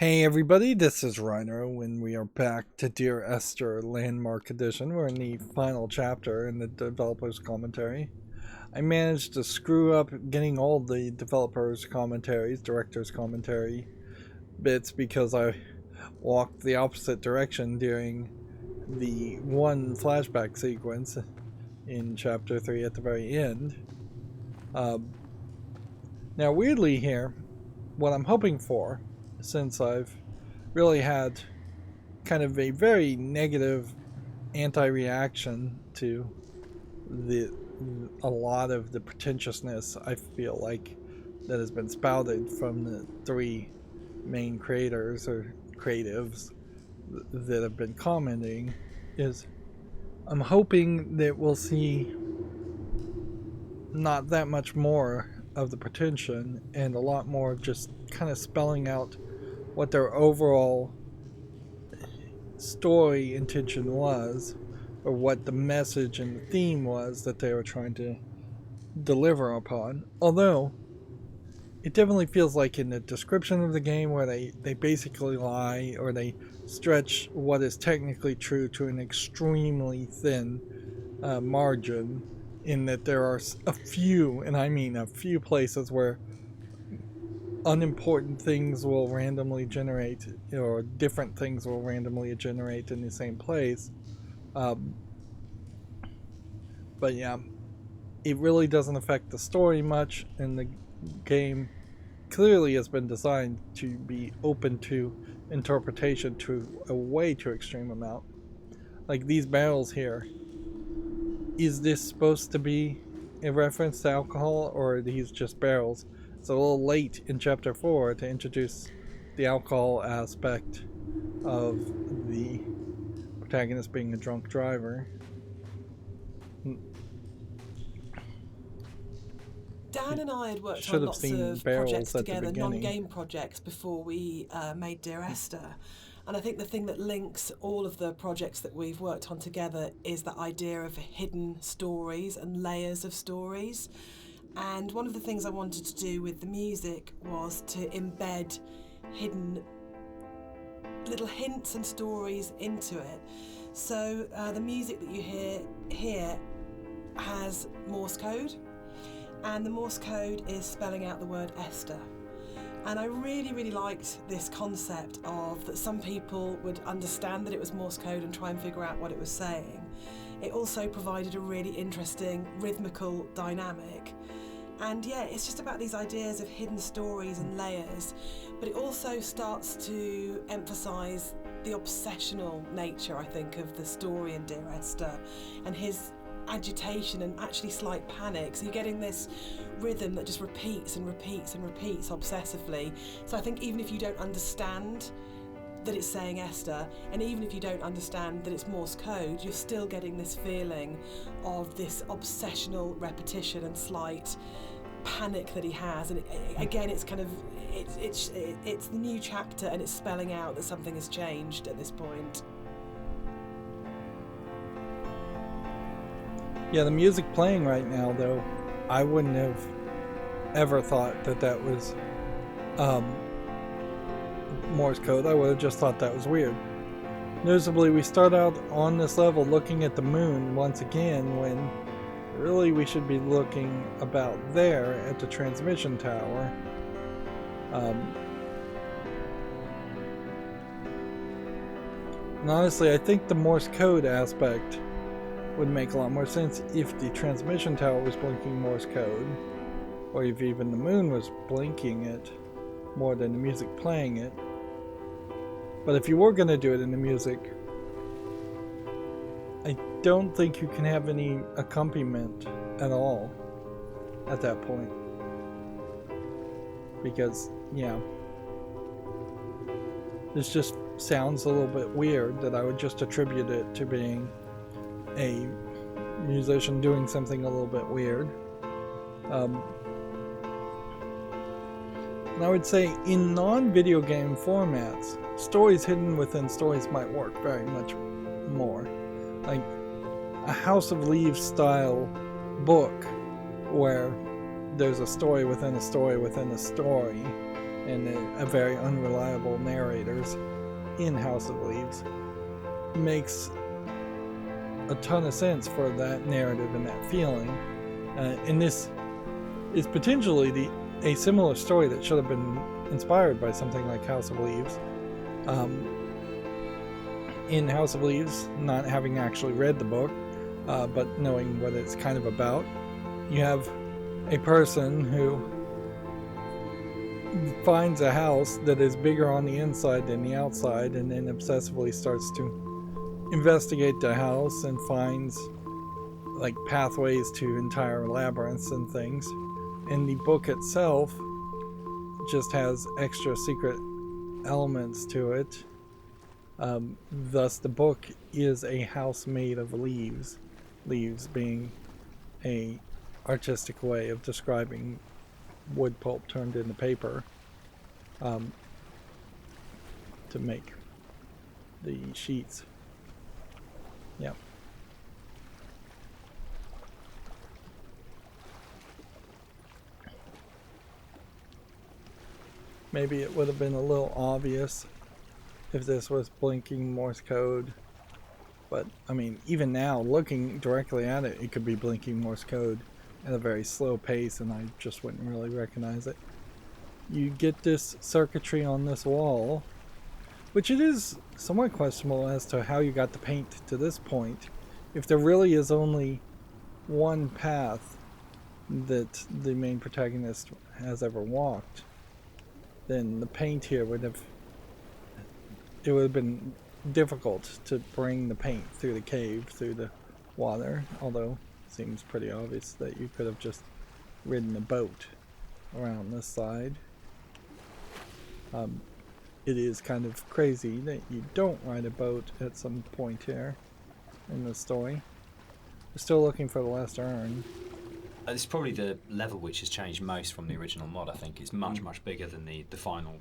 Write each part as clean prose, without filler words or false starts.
Hey everybody, this is Rydo, and we are back to Dear Esther Landmark Edition. We're in the final chapter in the developer's commentary. I managed to screw up getting all the developers' commentaries, director's commentary bits because I walked the opposite direction during the one flashback sequence in chapter 3 at the very end. Now weirdly here, what I'm hoping for, since I've really had kind of a very negative anti-reaction to the a lot of the pretentiousness I feel like that has been spouted from the three main creators or creatives that have been commenting, is I'm hoping that we'll see not that much more of the pretension and a lot more of just kind of spelling out what their overall story intention was, or what the message and the theme was that they were trying to deliver upon. Although it definitely feels like in the description of the game where they basically lie or they stretch what is technically true to an extremely thin margin, in that there are a few, and I mean a few places where unimportant things will randomly generate, or different things will randomly generate in the same place. Um, but yeah, it really doesn't affect the story much, and the game clearly has been designed to be open to interpretation to a way too extreme amount. Like these barrels here, is this supposed to be a reference to alcohol, or are these just barrels? It's a little late in chapter 4 to introduce the alcohol aspect of the protagonist being a drunk driver. Dan and I had worked Should on have lots seen of projects barrels at the together, beginning. non-game projects, before we made Dear Esther. And I think the thing that links all of the projects that we've worked on together is that idea of hidden stories and layers of stories. And one of the things I wanted to do with the music was to embed hidden little hints and stories into it. So the music that you hear here has Morse code, and the Morse code is spelling out the word Esther. And I really liked this concept of that some people would understand that it was Morse code and try and figure out what it was saying. It also provided a really interesting rhythmical dynamic. And yeah, it's just about these ideas of hidden stories and layers, but it also starts to emphasise the obsessional nature, I think, of the story in Dear Esther, and his agitation and actually slight panic. So you're getting this rhythm that just repeats and repeats and repeats obsessively. So I think even if you don't understand that it's saying Esther, and even if you don't understand that it's Morse code, you're still getting this feeling of this obsessional repetition and slight panic that he has. And again, it's kind of it's the new chapter, and it's spelling out that something has changed at this point. Yeah, the music playing right now, though, I wouldn't have ever thought that that was Morse code. I would have just thought that was weird. Noticeably, we start out on this level looking at the moon once again, when really we should be looking about there at the transmission tower. And honestly, I think the Morse code aspect would make a lot more sense if the transmission tower was blinking Morse code, or if even the moon was blinking it more than the music playing it. But if you were going to do it in the music, I don't think you can have any accompaniment at all at that point. Because, yeah, this just sounds a little bit weird that I would just attribute it to being a musician doing something a little bit weird. And I would say in non-video game formats, stories hidden within stories might work very much more. Like a House of Leaves style book where there's a story within a story within a story and a very unreliable narrators in House of Leaves makes a ton of sense for that narrative and that feeling. And this is potentially a similar story that should have been inspired by something like House of Leaves. In House of Leaves, not having actually read the book, but knowing what it's kind of about, you have a person who finds a house that is bigger on the inside than the outside, and then obsessively starts to investigate the house and finds like pathways to entire labyrinths and things. And the book itself just has extra secret elements to it. Thus, the book is a house made of leaves. Leaves being a artistic way of describing wood pulp turned into paper to make the sheets. Yep. Maybe it would have been a little obvious if this was blinking Morse code. But, I mean, even now, looking directly at it, it could be blinking Morse code at a very slow pace, and I just wouldn't really recognize it. You get this circuitry on this wall, which it is somewhat questionable as to how you got the paint to this point. If there really is only one path that the main protagonist has ever walked, then the paint here would have been difficult to bring the paint through the cave, through the water, although it seems pretty obvious that you could have just ridden a boat around this side. It is kind of crazy that you don't ride a boat at some point here in the story. We're still looking for the last urn. It's probably the level which has changed most from the original mod. I think it's much bigger than the final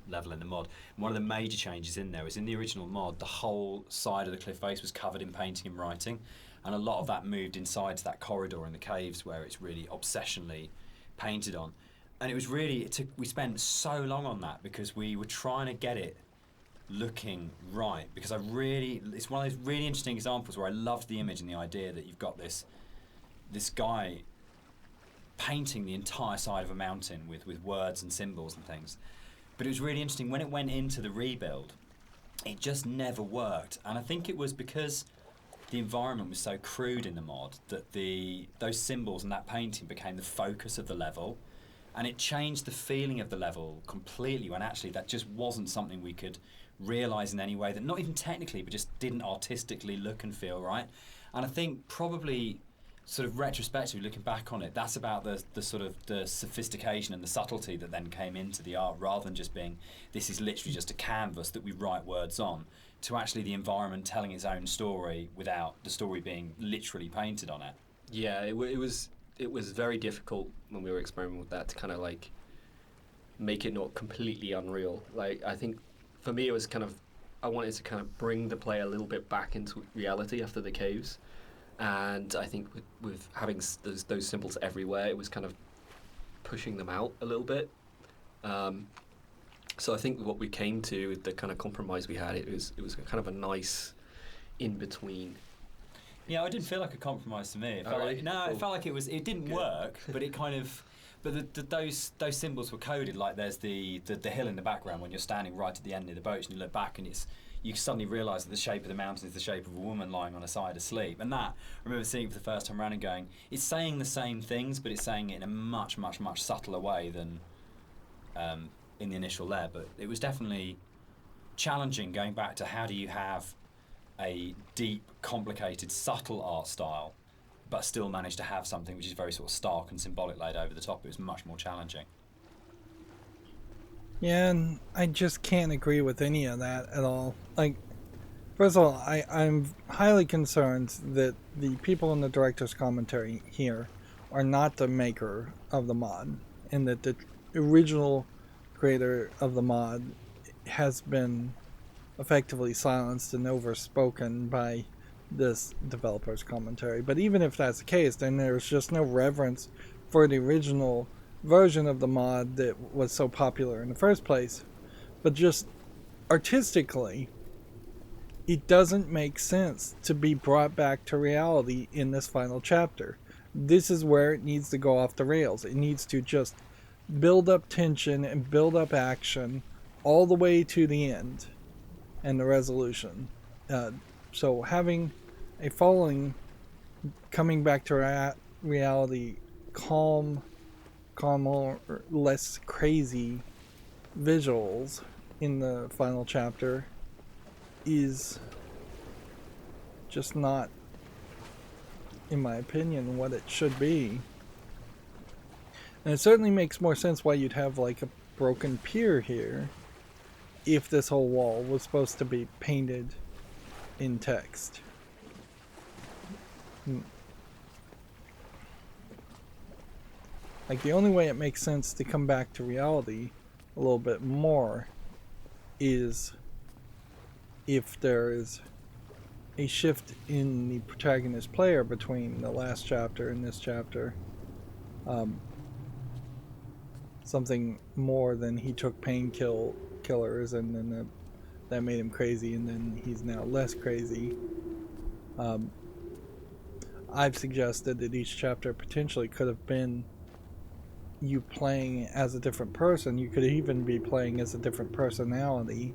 level in the mod. And one of the major changes in there is in the original mod, the whole side of the cliff face was covered in painting and writing, and a lot of that moved inside to that corridor in the caves where it's really obsessionally painted on. And it was really, we spent so long on that because we were trying to get it looking right, because it's one of those really interesting examples where I loved the image and the idea that you've got this guy painting the entire side of a mountain with words and symbols and things. But it was really interesting when it went into the rebuild, it just never worked. And I think it was because the environment was so crude in the mod that those symbols and that painting became the focus of the level, and it changed the feeling of the level completely, when actually that just wasn't something we could realise in any way, that not even technically but just didn't artistically look and feel right. And I think probably sort of retrospectively looking back on it, that's about the sort of the sophistication and the subtlety that then came into the art, rather than just being, this is literally just a canvas that we write words on, to actually the environment telling its own story without the story being literally painted on it. Yeah, it was very difficult when we were experimenting with that to kind of like make it not completely unreal. Like, I think for me it was kind of, I wanted to kind of bring the player a little bit back into reality after the caves. And I think with having those symbols everywhere, it was kind of pushing them out a little bit. So I think what we came to, the kind of compromise we had, it was kind of a nice in between. Yeah, it didn't feel like a compromise to me. It felt really? like, Cool. it felt like it didn't Good. work, but it kind of. But those symbols were coded, like there's the hill in the background when you're standing right at the end of the boat and you look back and you suddenly realise that the shape of the mountain is the shape of a woman lying on a side asleep. And that, I remember seeing it for the first time around and going, it's saying the same things, but it's saying it in a much, much, much subtler way than in the initial layer. But it was definitely challenging going back to how do you have a deep, complicated, subtle art style but still manage to have something which is very sort of stark and symbolic laid over the top. It was much more challenging. Yeah, and I just can't agree with any of that at all. Like, first of all, I'm highly concerned that the people in the director's commentary here are not the maker of the mod, and that the original creator of the mod has been effectively silenced and overspoken by this developer's commentary. But even if that's the case, then there's just no reverence for the original version of the mod that was so popular in the first place. But just artistically, it doesn't make sense to be brought back to reality in this final chapter. This is where it needs to go off the rails. It needs to just build up tension and build up action all the way to the end and the resolution. So having a falling coming back to reality, calmer, less crazy visuals in the final chapter is just not, in my opinion, what it should be. And it certainly makes more sense why you'd have like a broken pier here if this whole wall was supposed to be painted in text. Like, the only way it makes sense to come back to reality a little bit more is if there is a shift in the protagonist player between the last chapter and this chapter. Something more than he took painkillers and then that made him crazy and then he's now less crazy. I've suggested that each chapter potentially could have been you playing as a different person. You could even be playing as a different personality.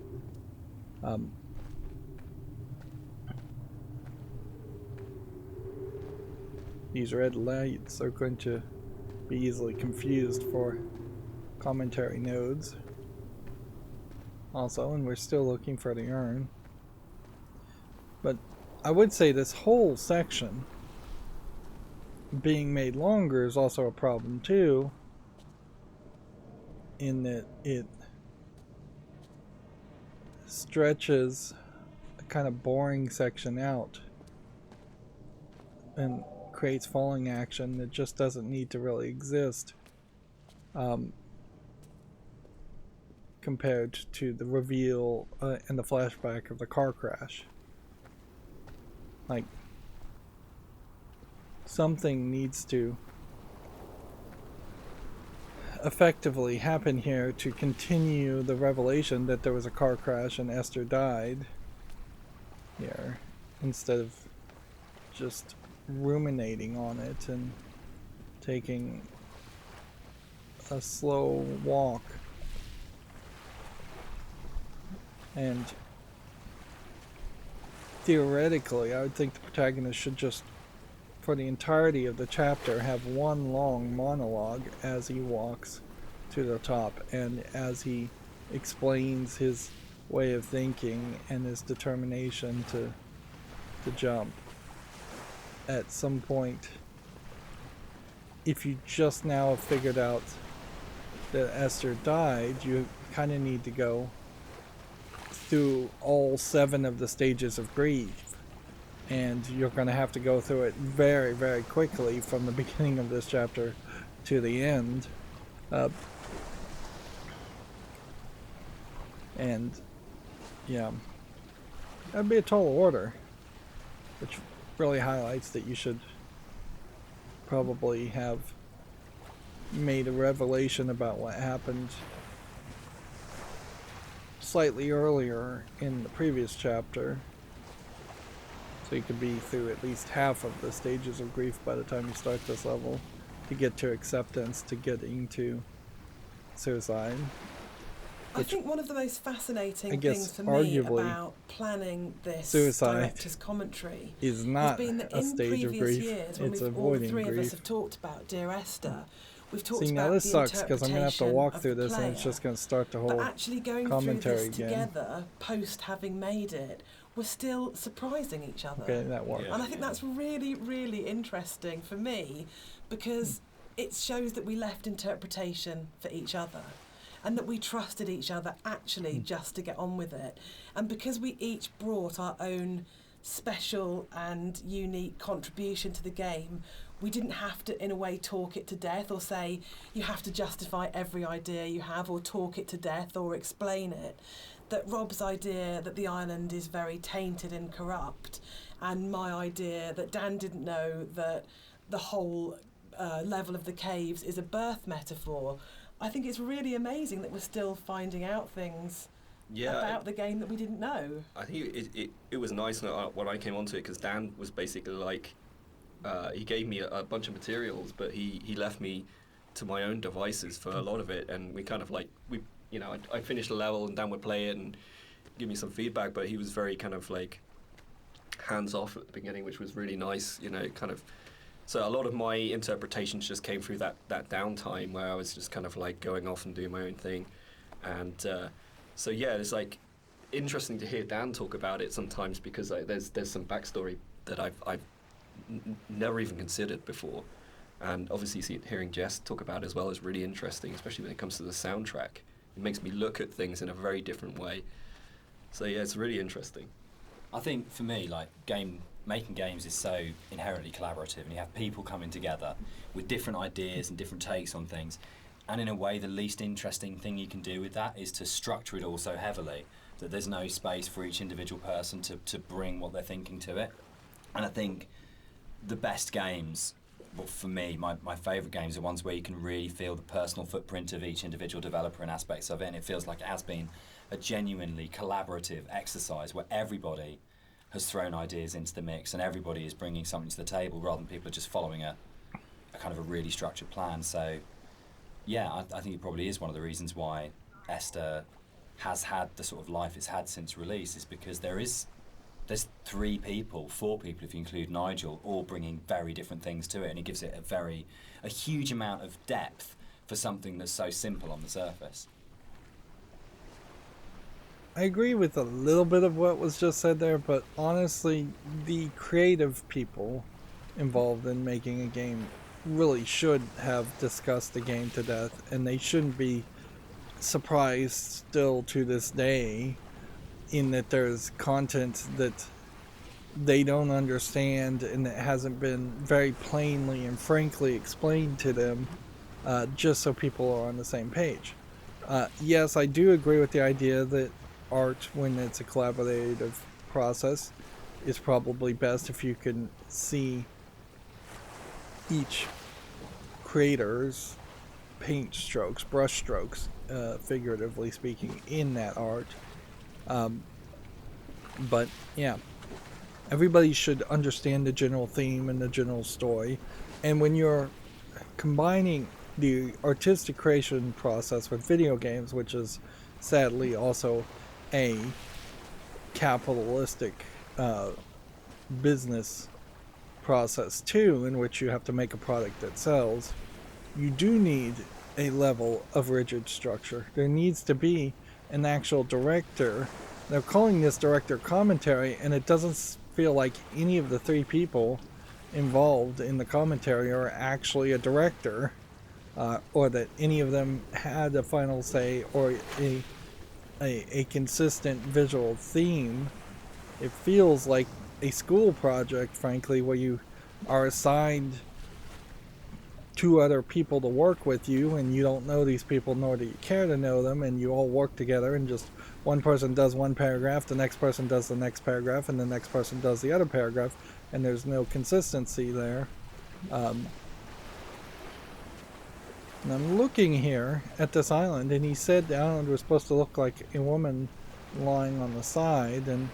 These red lights are going to be easily confused for commentary nodes. Also, and we're still looking for the urn. But I would say this whole section being made longer is also a problem too, in that it stretches a kind of boring section out and creates falling action that just doesn't need to really exist, compared to the reveal and the flashback of the car crash. Like, something needs to effectively happen here to continue the revelation that there was a car crash and Esther died here, instead of just ruminating on it and taking a slow walk. And theoretically, I would think the protagonist should just, for the entirety of the chapter, have one long monologue as he walks to the top and as he explains his way of thinking and his determination to jump. At some point, if you just now have figured out that Esther died, you kind of need to go through all 7 of the stages of grief, and you're going to have to go through it very, very quickly from the beginning of this chapter to the end. And yeah, that'd be a tall order, which really highlights that you should probably have made a revelation about what happened slightly earlier in the previous chapter, so you could be through at least half of the stages of grief by the time you start this level to get to acceptance, to getting to suicide. I think one of the most fascinating guess things for me arguably about planning this suicide director's commentary is not has been that a in stage of previous grief. years, when It's all the avoiding 3 of us grief. have talked about Dear Esther, we've talked See, now about this the sucks because I'm going to have to walk interpretation through of the this and it's player. just going to start the But whole actually going through commentary this again. together, post having made it, we're still surprising each other. Okay, that works. And I think that's really, really interesting for me, because it shows that we left interpretation for each other and that we trusted each other actually just to get on with it. And because we each brought our own special and unique contribution to the game, we didn't have to, in a way, talk it to death or say you have to justify every idea you have or talk it to death or explain it. That Rob's idea that the island is very tainted and corrupt, and my idea that Dan didn't know that the whole level of the caves is a birth metaphor. I think it's really amazing that we're still finding out things about the game that we didn't know. I think it was nice when I came onto it, because Dan was basically like, he gave me a bunch of materials, but he left me to my own devices for a lot of it, and we kind of like, I finished a level and Dan would play it and give me some feedback, but he was very kind of like hands off at the beginning, which was really nice, kind of. So a lot of my interpretations just came through that downtime where I was just kind of like going off and doing my own thing. And so yeah, it's like interesting to hear Dan talk about it sometimes, because like, there's some backstory that I've never even considered before. And obviously hearing Jess talk about it as well is really interesting, especially when it comes to the soundtrack. It makes me look at things in a very different way. So yeah, it's really interesting. I think for me, like making games is so inherently collaborative, and you have people coming together with different ideas and different takes on things. And in a way, the least interesting thing you can do with that is to structure it all so heavily that there's no space for each individual person to bring what they're thinking to it. And I think the best games, well, for me, my favourite games are ones where you can really feel the personal footprint of each individual developer and aspects of it, and it feels like it has been a genuinely collaborative exercise where everybody has thrown ideas into the mix and everybody is bringing something to the table, rather than people are just following a kind of a really structured plan. So yeah, I think it probably is one of the reasons why Esther has had the sort of life it's had since release, is because there's 4 people if you include Nigel, all bringing very different things to it, and it gives it a huge amount of depth for something that's so simple on the surface. I agree with a little bit of what was just said there, but honestly, the creative people involved in making a game really should have discussed the game to death, and they shouldn't be surprised still to this day in that there's content that they don't understand and that hasn't been very plainly and frankly explained to them, just so people are on the same page. Yes, I do agree with the idea that art, when it's a collaborative process, is probably best if you can see each creator's paint strokes, brush strokes, figuratively speaking, in that art. But yeah, everybody should understand the general theme and the general story. And when you're combining the artistic creation process with video games, which is sadly also a capitalistic business process too, in which you have to make a product that sells, you do need a level of rigid structure. There needs to be an actual director. They're calling this director commentary, and it doesn't feel like any of the 3 people involved in the commentary are actually a director, or that any of them had a final say or a consistent visual theme. It feels like a school project, frankly, where you are assigned 2 other people to work with you, and you don't know these people, nor do you care to know them, and you all work together, and just one person does one paragraph, the next person does the next paragraph, and the next person does the other paragraph, and there's no consistency there. And I'm looking here at this island, and he said the island was supposed to look like a woman lying on the side, and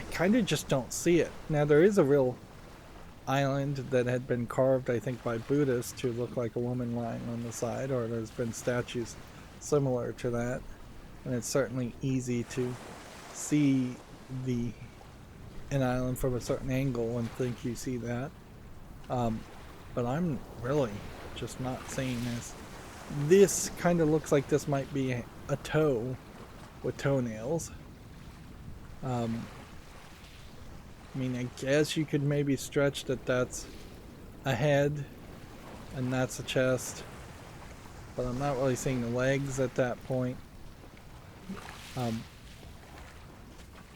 I kind of just don't see it. Now, there is a real island that had been carved, I think, by Buddhists to look like a woman lying on the side, or there's been statues similar to that, and it's certainly easy to see an island from a certain angle and think you see that. But I'm really just not seeing this. This kind of looks like this might be a toe with toenails. I mean, I guess you could maybe stretch that that's a head and that's a chest, but I'm not really seeing the legs at that point.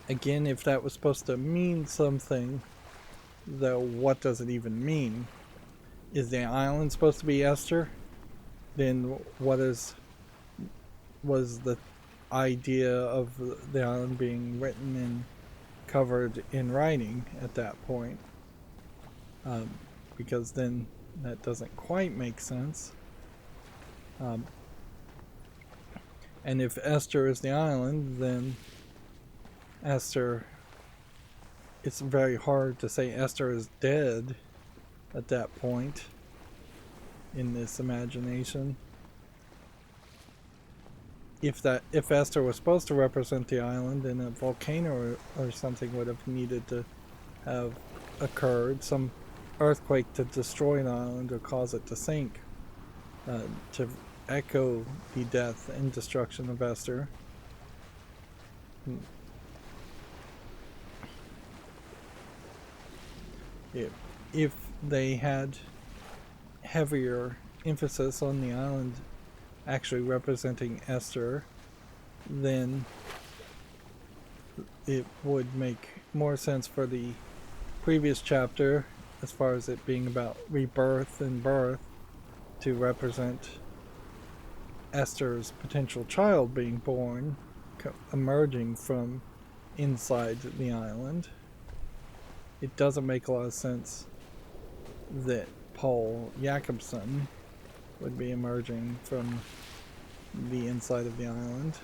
Again, if that was supposed to mean something, though, what does it even mean? Is the island supposed to be Esther? Then what was the idea of the island being written and covered in writing at that point? Because then that doesn't quite make sense. And if Esther is the island, then Esther, it's very hard to say Esther is dead at that point in this imagination. If Esther was supposed to represent the island, then a volcano or something would have needed to have occurred, some earthquake to destroy the island or cause it to sink, to echo the death and destruction of Esther. If they had heavier emphasis on the island actually representing Esther, then it would make more sense for the previous chapter, as far as it being about rebirth and birth, to represent Esther's potential child being born, emerging from inside the island. It doesn't make a lot of sense that Paul Jakobson would be emerging from the inside of the island.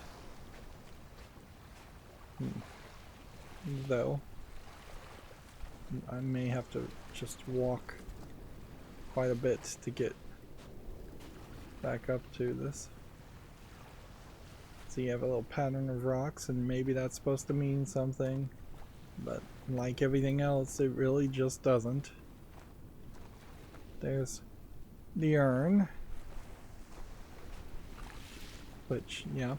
Though, I may have to just walk quite a bit to get back up to this. So you have a little pattern of rocks, and maybe that's supposed to mean something, but like everything else, it really just doesn't. There's the urn, which, yeah.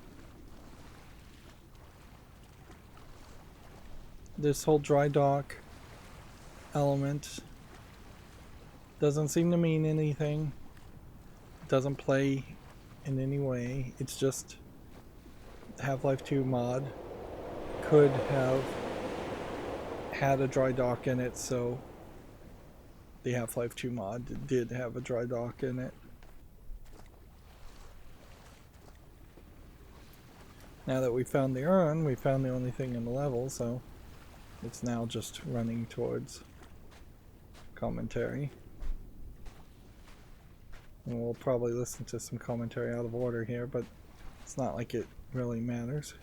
This whole dry dock element doesn't seem to mean anything. It doesn't play in any way. It's just Half-Life 2 mod could have had a dry dock in it, so the Half-Life 2 mod did have a dry dock in it. Now that we found the urn, we found the only thing in the level, so it's now just running towards commentary. And we'll probably listen to some commentary out of order here, but it's not like it really matters.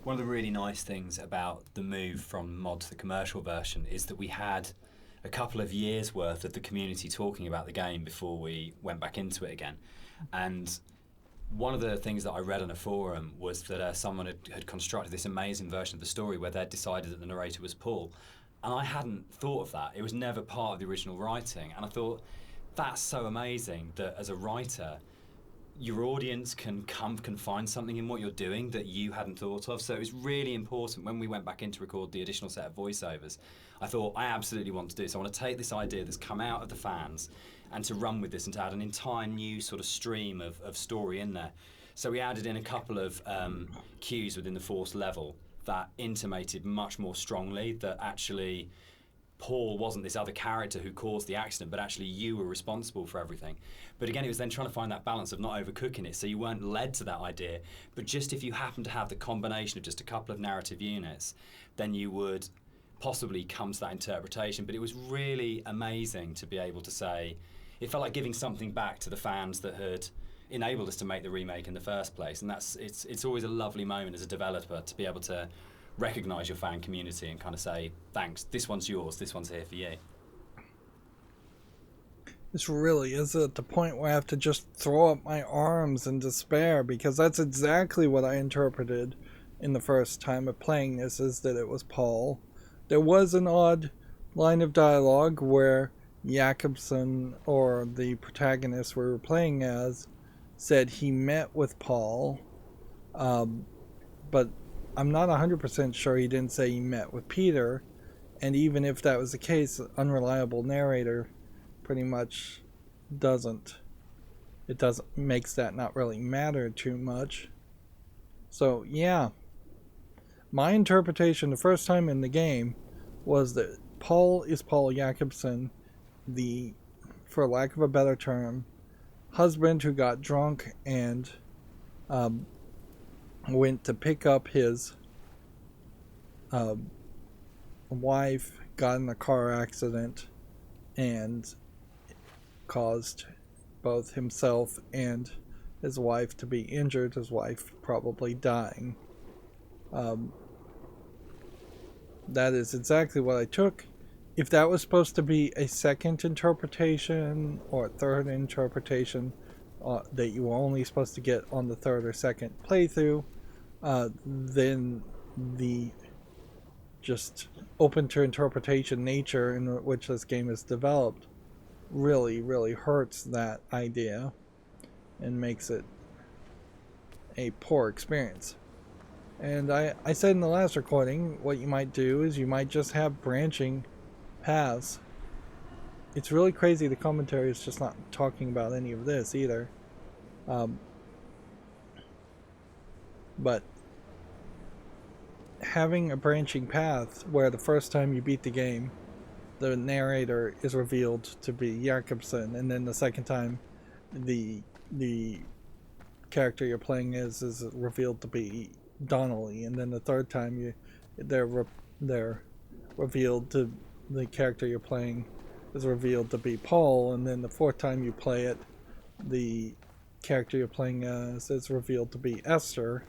One of the really nice things about the move from mod to the commercial version is that we had a couple of years worth of the community talking about the game before we went back into it again. And one of the things that I read on a forum was that someone had constructed this amazing version of the story where they'd decided that the narrator was Paul. And I hadn't thought of that. It was never part of the original writing. And I thought, that's so amazing that as a writer, your audience can find something in what you're doing that you hadn't thought of. So it was really important when we went back in to record the additional set of voiceovers. I thought, I absolutely want to do this. I want to take this idea that's come out of the fans and to run with this and to add an entire new sort of stream of story in there. So we added in a couple of cues within the fourth level that intimated much more strongly that actually Paul wasn't this other character who caused the accident, but actually you were responsible for everything. But again, it was then trying to find that balance of not overcooking it, so you weren't led to that idea, but just if you happen to have the combination of just a couple of narrative units, then you would possibly come to that interpretation. But it was really amazing to be able to say, it felt like giving something back to the fans that had enabled us to make the remake in the first place. And it's always a lovely moment as a developer to be able to recognise your fan community and kind of say, thanks, this one's yours, this one's here for you. This really is at the point where I have to just throw up my arms in despair, because that's exactly what I interpreted in the first time of playing this, is that it was Paul. There was an odd line of dialogue where Jakobson, or the protagonist we were playing as, said he met with Paul, but I'm not 100% sure he didn't say he met with Peter. And even if that was the case, unreliable narrator pretty much makes that not really matter too much. So yeah, my interpretation the first time in the game was that Paul is Paul Jakobson, the, for lack of a better term, husband who got drunk and went to pick up his wife got in a car accident and caused both himself and his wife to be injured, his wife probably dying. That is exactly what I took. If that was supposed to be a second interpretation or a third interpretation that you were only supposed to get on the third or second playthrough, then the just open to interpretation nature in which this game is developed really, really hurts that idea and makes it a poor experience. And I said in the last recording, what you might do is you might just have branching paths. It's really crazy the commentary is just not talking about any of this either. But having a branching path where the first time you beat the game, the narrator is revealed to be Jakobsen, and then the second time the character you're playing is revealed to be Donnelly, and then the third time they're revealed to the character you're playing is revealed to be Paul, and then the fourth time you play it, the character you're playing as is revealed to be Esther,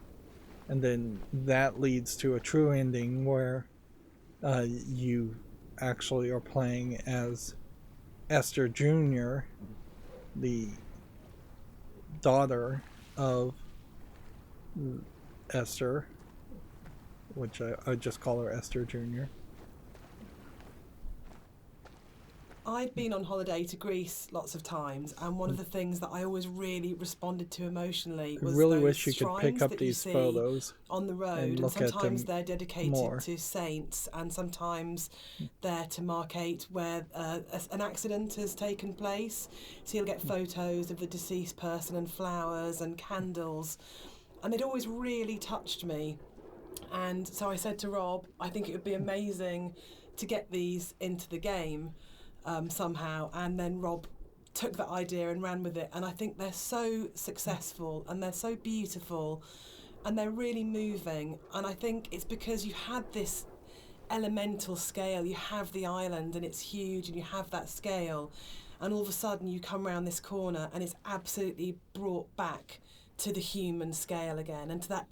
and then that leads to a true ending where you actually are playing as Esther Jr., the daughter of Esther, which I just call her Esther Jr. I've been on holiday to Greece lots of times, and one of the things that I always really responded to emotionally was I really those wish you could pick shrines up that you these see photos on the road, and and look at sometimes them they're dedicated more. to saints, and sometimes they're to markate where an accident has taken place. So you'll get photos of the deceased person and flowers and candles, and it always really touched me. And so I said to Rob, I think it would be amazing to get these into the game somehow. And then Rob took that idea and ran with it. And I think they're so successful and they're so beautiful and they're really moving. And I think it's because you had this elemental scale. You have the island and it's huge and you have that scale. And all of a sudden you come around this corner and it's absolutely brought back to the human scale again and to that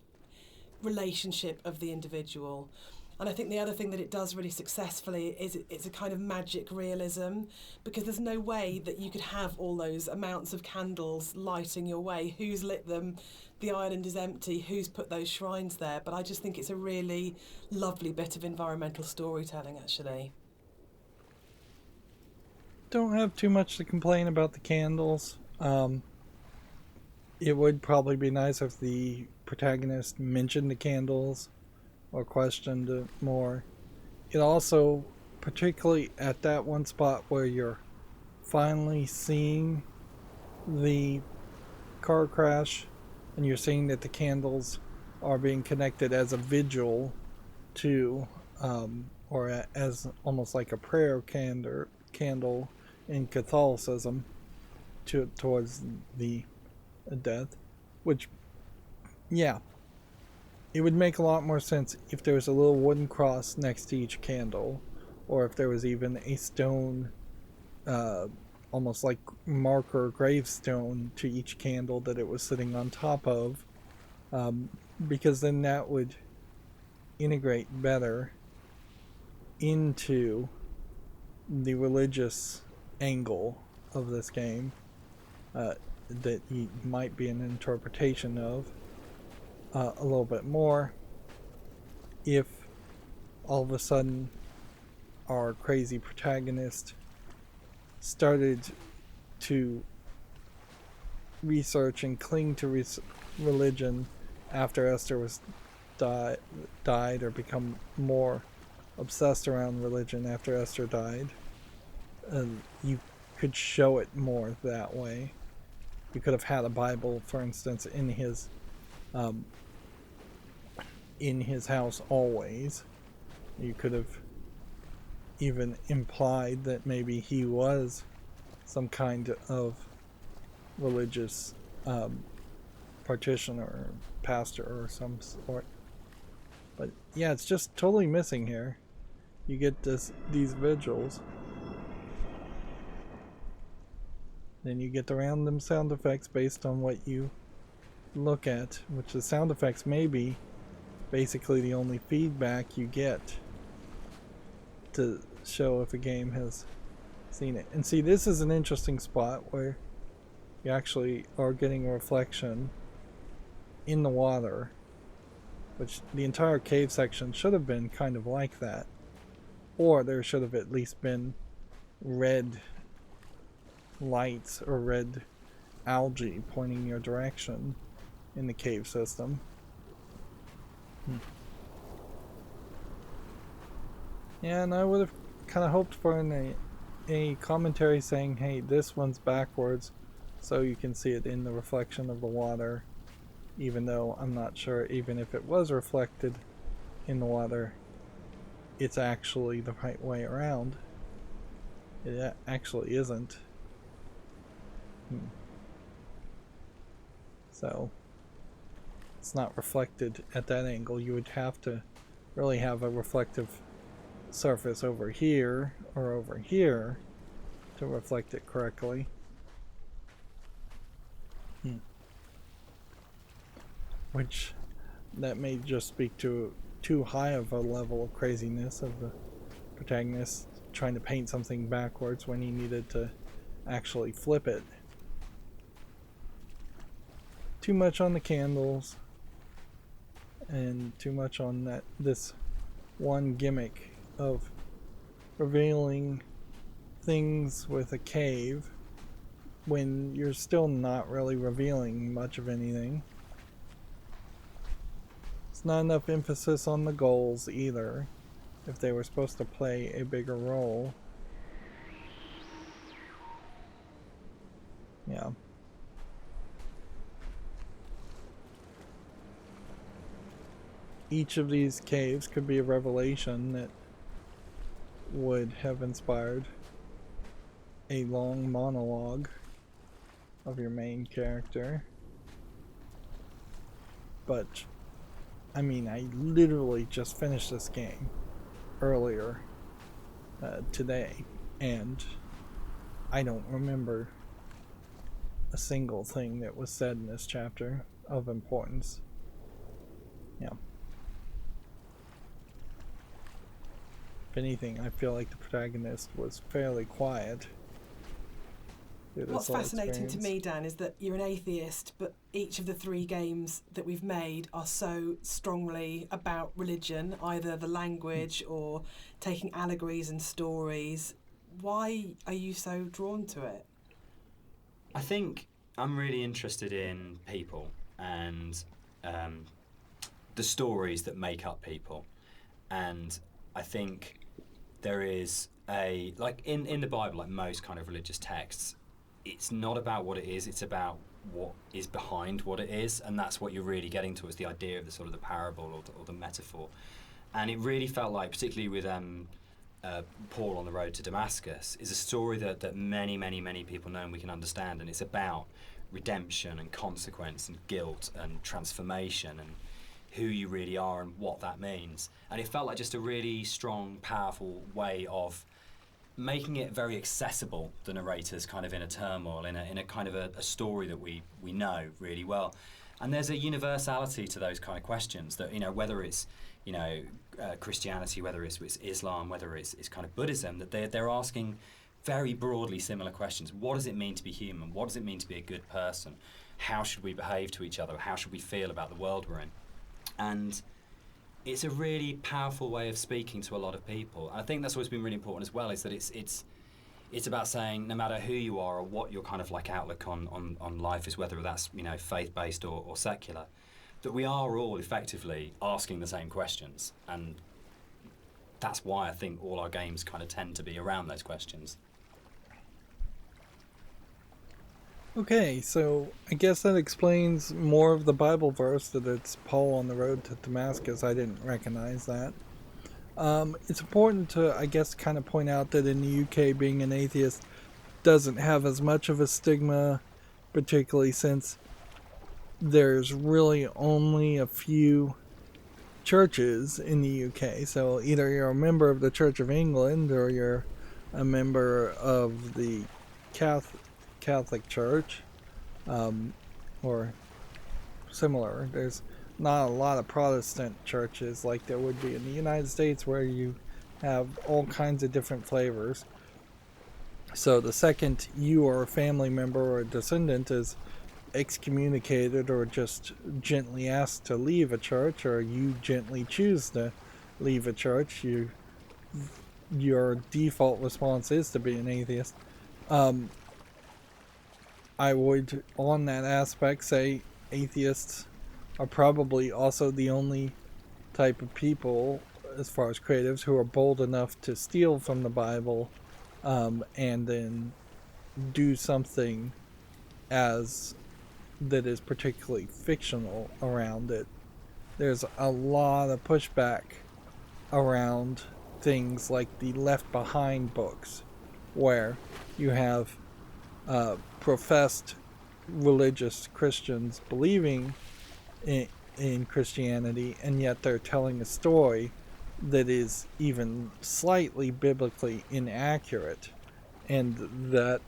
relationship of the individual. And I think the other thing that it does really successfully is it's a kind of magic realism, because there's no way that you could have all those amounts of candles lighting your way. Who's lit them? The island is empty. Who's put those shrines there? But I just think it's a really lovely bit of environmental storytelling, actually. Don't have too much to complain about the candles. It would probably be nice if the protagonist mentioned the candles or questioned it more. It also, particularly at that one spot where you're finally seeing the car crash and you're seeing that the candles are being connected as a vigil to, or as almost like a prayer candle in Catholicism towards the death, which, yeah, it would make a lot more sense if there was a little wooden cross next to each candle, or if there was even a stone, almost like marker gravestone to each candle that it was sitting on top of, because then that would integrate better into the religious angle of this game, that might be an interpretation of a little bit more if all of a sudden our crazy protagonist started to research and cling to religion after Esther was died, or become more obsessed around religion after Esther died. You could show it more that way. You could have had a Bible, for instance, in his house always. You could have even implied that maybe he was some kind of religious practitioner or pastor or some sort. But yeah, it's just totally missing here. you get these vigils. Then you get the random sound effects based on what you look at, which the sound effects may be basically the only feedback you get to show if a game has seen it. And see, this is an interesting spot where you actually are getting a reflection in the water, which the entire cave section should have been kind of like that. Or there should have at least been red lights or red algae pointing your direction in the cave system. Yeah, and I would have kind of hoped for a commentary saying, hey, this one's backwards, so you can see it in the reflection of the water, even though I'm not sure, even if it was reflected in the water, it's actually the right way around. It actually isn't. So it's not reflected at that angle. You would have to really have a reflective surface over here or over here to reflect it correctly. Which that may just speak to too high of a level of craziness of the protagonist trying to paint something backwards when he needed to actually flip it. Too much on the candles and too much on this one gimmick of revealing things with a cave when you're still not really revealing much of anything. It's not enough emphasis on the goals either, if they were supposed to play a bigger role. Yeah. Each of these caves could be a revelation that would have inspired a long monologue of your main character. But, I mean, I literally just finished this game earlier today, and I don't remember a single thing that was said in this chapter of importance. Yeah. If anything, I feel like the protagonist was fairly quiet. What's fascinating to me, Dan, is that you're an atheist, but each of the 3 games that we've made are so strongly about religion, either the language or taking allegories and stories. Why are you so drawn to it? I think I'm really interested in people and the stories that make up people. And I think there is like in the Bible, like most kind of religious texts, it's not about what it is, it's about what is behind what it is, and that's what you're really getting towards, the idea of the sort of the parable or the metaphor. And it really felt like, particularly with Paul on the road to Damascus, is a story that many people know and we can understand, and it's about redemption and consequence and guilt and transformation and who you really are and what that means. And it felt like just a really strong, powerful way of making it very accessible, the narrator's kind of inner turmoil, in a kind of a story that we know really well. And there's a universality to those kind of questions that, whether it's, Christianity, whether it's Islam, whether it's kind of Buddhism, that they're asking very broadly similar questions. What does it mean to be human? What does it mean to be a good person? How should we behave to each other? How should we feel about the world we're in? And it's a really powerful way of speaking to a lot of people. I think that's always been really important as well, is that it's about saying no matter who you are or what your kind of like outlook on life is, whether that's faith-based or secular, that we are all effectively asking the same questions. And that's why I think all our games kind of tend to be around those questions. Okay, so I guess that explains more of the Bible verse, that it's Paul on the road to Damascus. I didn't recognize that. It's important to, I guess, kind of point out that in the UK, being an atheist doesn't have as much of a stigma, particularly since there's really only a few churches in the UK. So either you're a member of the Church of England or you're a member of the Catholic Church, or similar. There's not a lot of Protestant churches like there would be in the United States, where you have all kinds of different flavors. So the second you or a family member or a descendant is excommunicated or just gently asked to leave a church, or you gently choose to leave a church, your default response is to be an atheist. I would, on that aspect, say atheists are probably also the only type of people, as far as creatives, who are bold enough to steal from the Bible, and then do something as that is particularly fictional around it. There's a lot of pushback around things like the Left Behind books, where you have professed religious Christians believing in Christianity, and yet they're telling a story that is even slightly biblically inaccurate, and that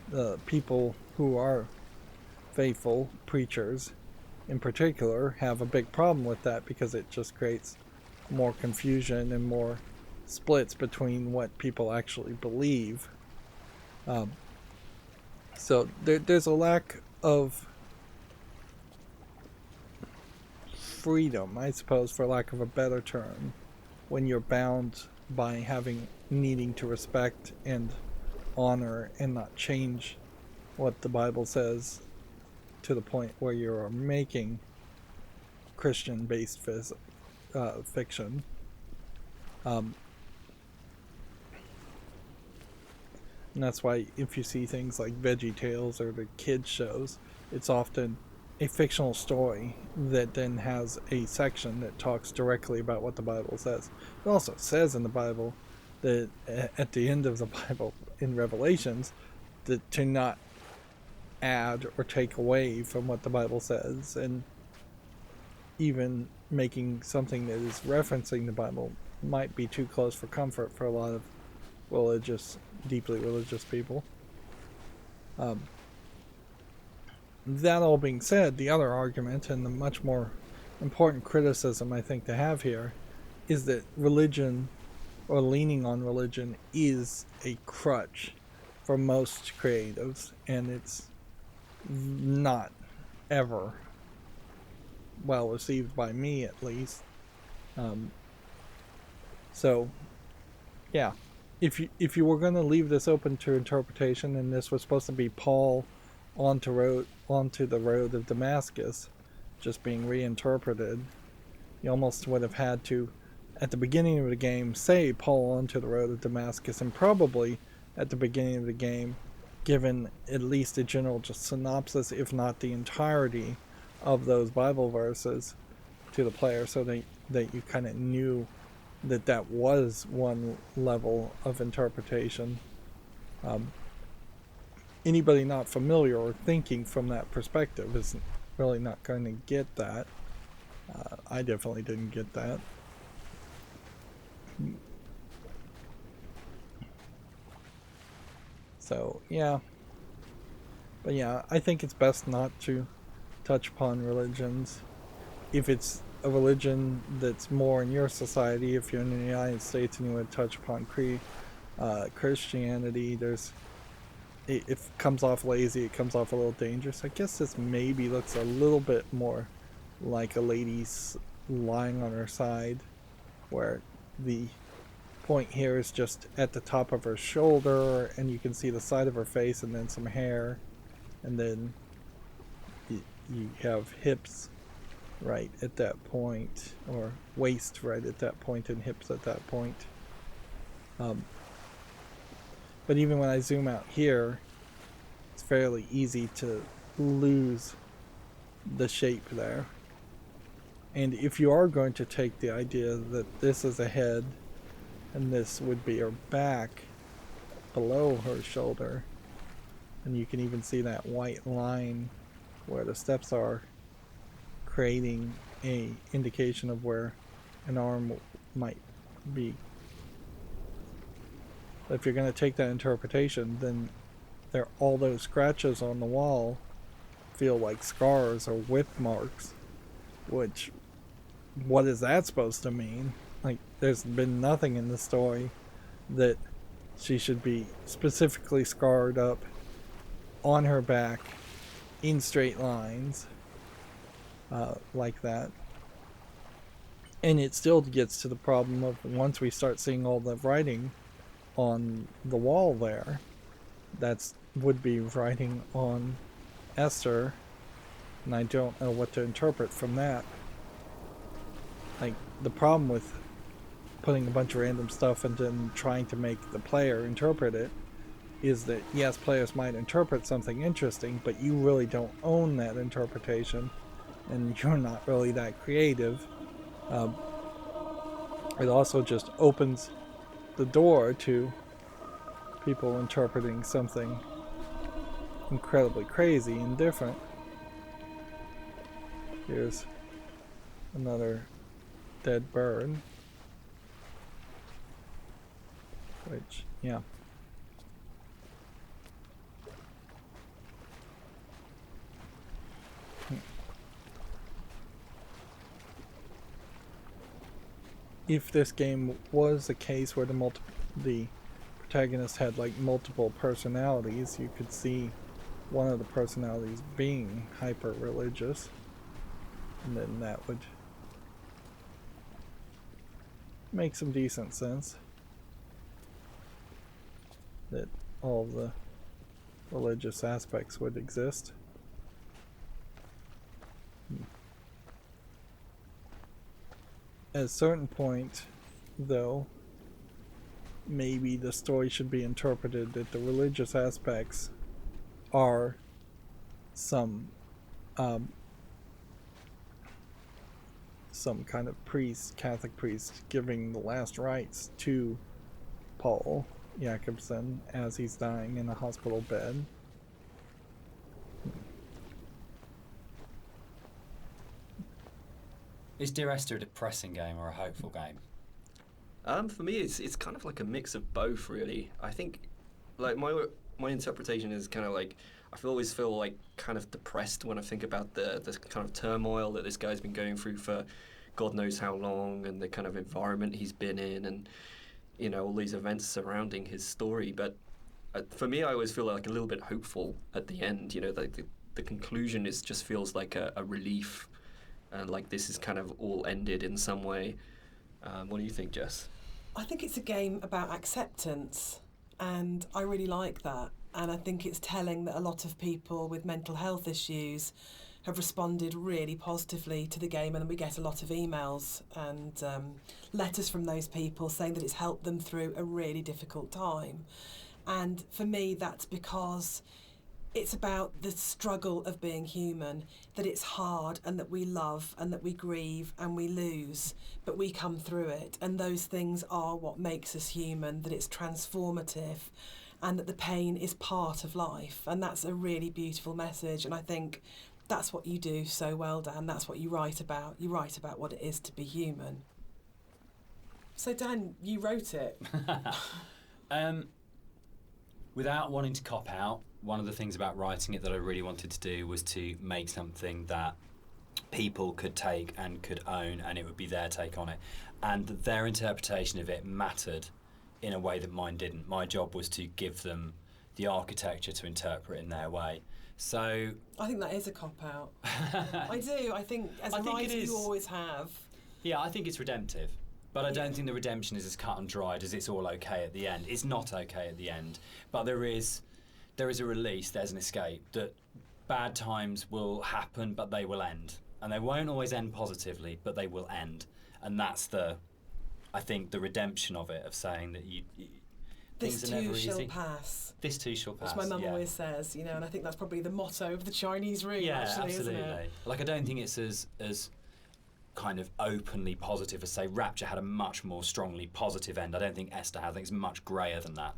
the people who are faithful preachers in particular have a big problem with that, because it just creates more confusion and more splits between what people actually believe. So there's a lack of freedom, I suppose, for lack of a better term, when you're bound by needing to respect and honor and not change what the Bible says, to the point where you're making Christian-based fiction. And that's why if you see things like Veggie Tales or the kids shows, it's often a fictional story that then has a section that talks directly about what the Bible says. It also says in the Bible that at the end of the Bible, in Revelations, that to not add or take away from what the Bible says, and even making something that is referencing the Bible might be too close for comfort for a lot of deeply religious people. That all being said, the other argument, and the much more important criticism I think to have here, is that religion, or leaning on religion, is a crutch for most creatives, and it's not ever well received by me, at least. So yeah, if you were going to leave this open to interpretation, and this was supposed to be Paul onto the road of Damascus just being reinterpreted, you almost would have had to, at the beginning of the game, say Paul onto the road of Damascus, and probably at the beginning of the game given at least a general just synopsis, if not the entirety of those Bible verses to the player, so that you kind of knew that was one level of interpretation. Anybody not familiar or thinking from that perspective is really not going to get that. I definitely didn't get that. So yeah, but yeah, I think it's best not to touch upon religions. If it's a religion that's more in your society, if you're in the United States and you would touch upon Christianity, it comes off lazy, it comes off a little dangerous. I guess this maybe looks a little bit more like a lady's lying on her side, where the point here is just at the top of her shoulder, and you can see the side of her face and then some hair, and then you have hips right at that point, or waist right at that point, and hips at that point. But even when I zoom out here, it's fairly easy to lose the shape there. And if you are going to take the idea that this is a head and this would be her back below her shoulder, and you can even see that white line where the steps are, creating a indication of where an arm might be. If you're going to take that interpretation, then all those scratches on the wall feel like scars or whip marks, which, what is that supposed to mean? Like, there's been nothing in the story that she should be specifically scarred up on her back in straight lines like that. And it still gets to the problem of, once we start seeing all the writing on the wall there, that's would be writing on Esther, and I don't know what to interpret from that. Like, the problem with putting a bunch of random stuff and then trying to make the player interpret it is that, yes, players might interpret something interesting, but you really don't own that interpretation, and you're not really that creative. It also just opens the door to people interpreting something incredibly crazy and different. Here's another dead bird. Which, yeah. If this game was a case where the protagonist had like multiple personalities, you could see one of the personalities being hyper religious, and then that would make some decent sense that all the religious aspects would exist. At a certain point, though, maybe the story should be interpreted that the religious aspects are some kind of priest, Catholic priest, giving the last rites to Paul Jacobson as he's dying in a hospital bed. Is Dear Esther a depressing game or a hopeful game? For me, it's kind of like a mix of both, really. I think, like, my interpretation is kind of like, always feel like kind of depressed when I think about the kind of turmoil that this guy's been going through for God knows how long, and the kind of environment he's been in, and, you know, all these events surrounding his story. But for me, I always feel like a little bit hopeful at the end. You know, the conclusion just feels like a relief, and like this is kind of all ended in some way. What do you think, Jess? I think it's a game about acceptance, and I really like that. And I think it's telling that a lot of people with mental health issues have responded really positively to the game, and we get a lot of emails and letters from those people saying that it's helped them through a really difficult time. And for me, that's because it's about the struggle of being human, that it's hard and that we love and that we grieve and we lose, but we come through it. And those things are what makes us human, that it's transformative and that the pain is part of life. And that's a really beautiful message. And I think that's what you do so well, Dan. That's what you write about. You write about what it is to be human. So, Dan, you wrote it. Without wanting to cop out, one of the things about writing it that I really wanted to do was to make something that people could take and could own, and it would be their take on it. And their interpretation of it mattered in a way that mine didn't. My job was to give them the architecture to interpret in their way. So I think that is a cop-out. I do. I think as a writer you always have. Yeah, I think it's redemptive. But I don't think the redemption is as cut and dried as it's all okay at the end. It's not okay at the end. But there is a release, there's an escape, that bad times will happen, but they will end. And they won't always end positively, but they will end. And that's I think, the redemption of it, of saying that this things are never easy. This too shall pass. This too shall pass, which my mum always says, you know, and I think that's probably the motto of the Chinese room, yeah, actually, absolutely. isn't it? Like, I don't think it's as kind of openly positive as, say, Rapture had a much more strongly positive end. I don't think Esther has. I think it's much greyer than that.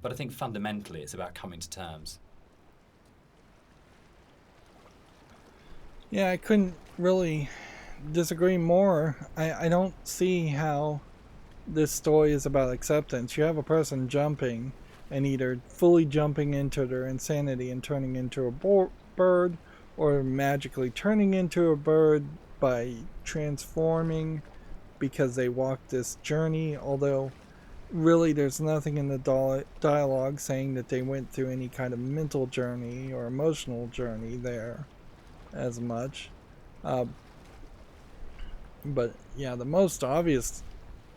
But I think fundamentally it's about coming to terms. Yeah, I couldn't really disagree more. I don't see how this story is about acceptance. You have a person jumping and either fully jumping into their insanity and turning into a bird, or magically turning into a bird by transforming because they walked this journey, although really there's nothing in the dialogue saying that they went through any kind of mental journey or emotional journey there as much. But yeah, the most obvious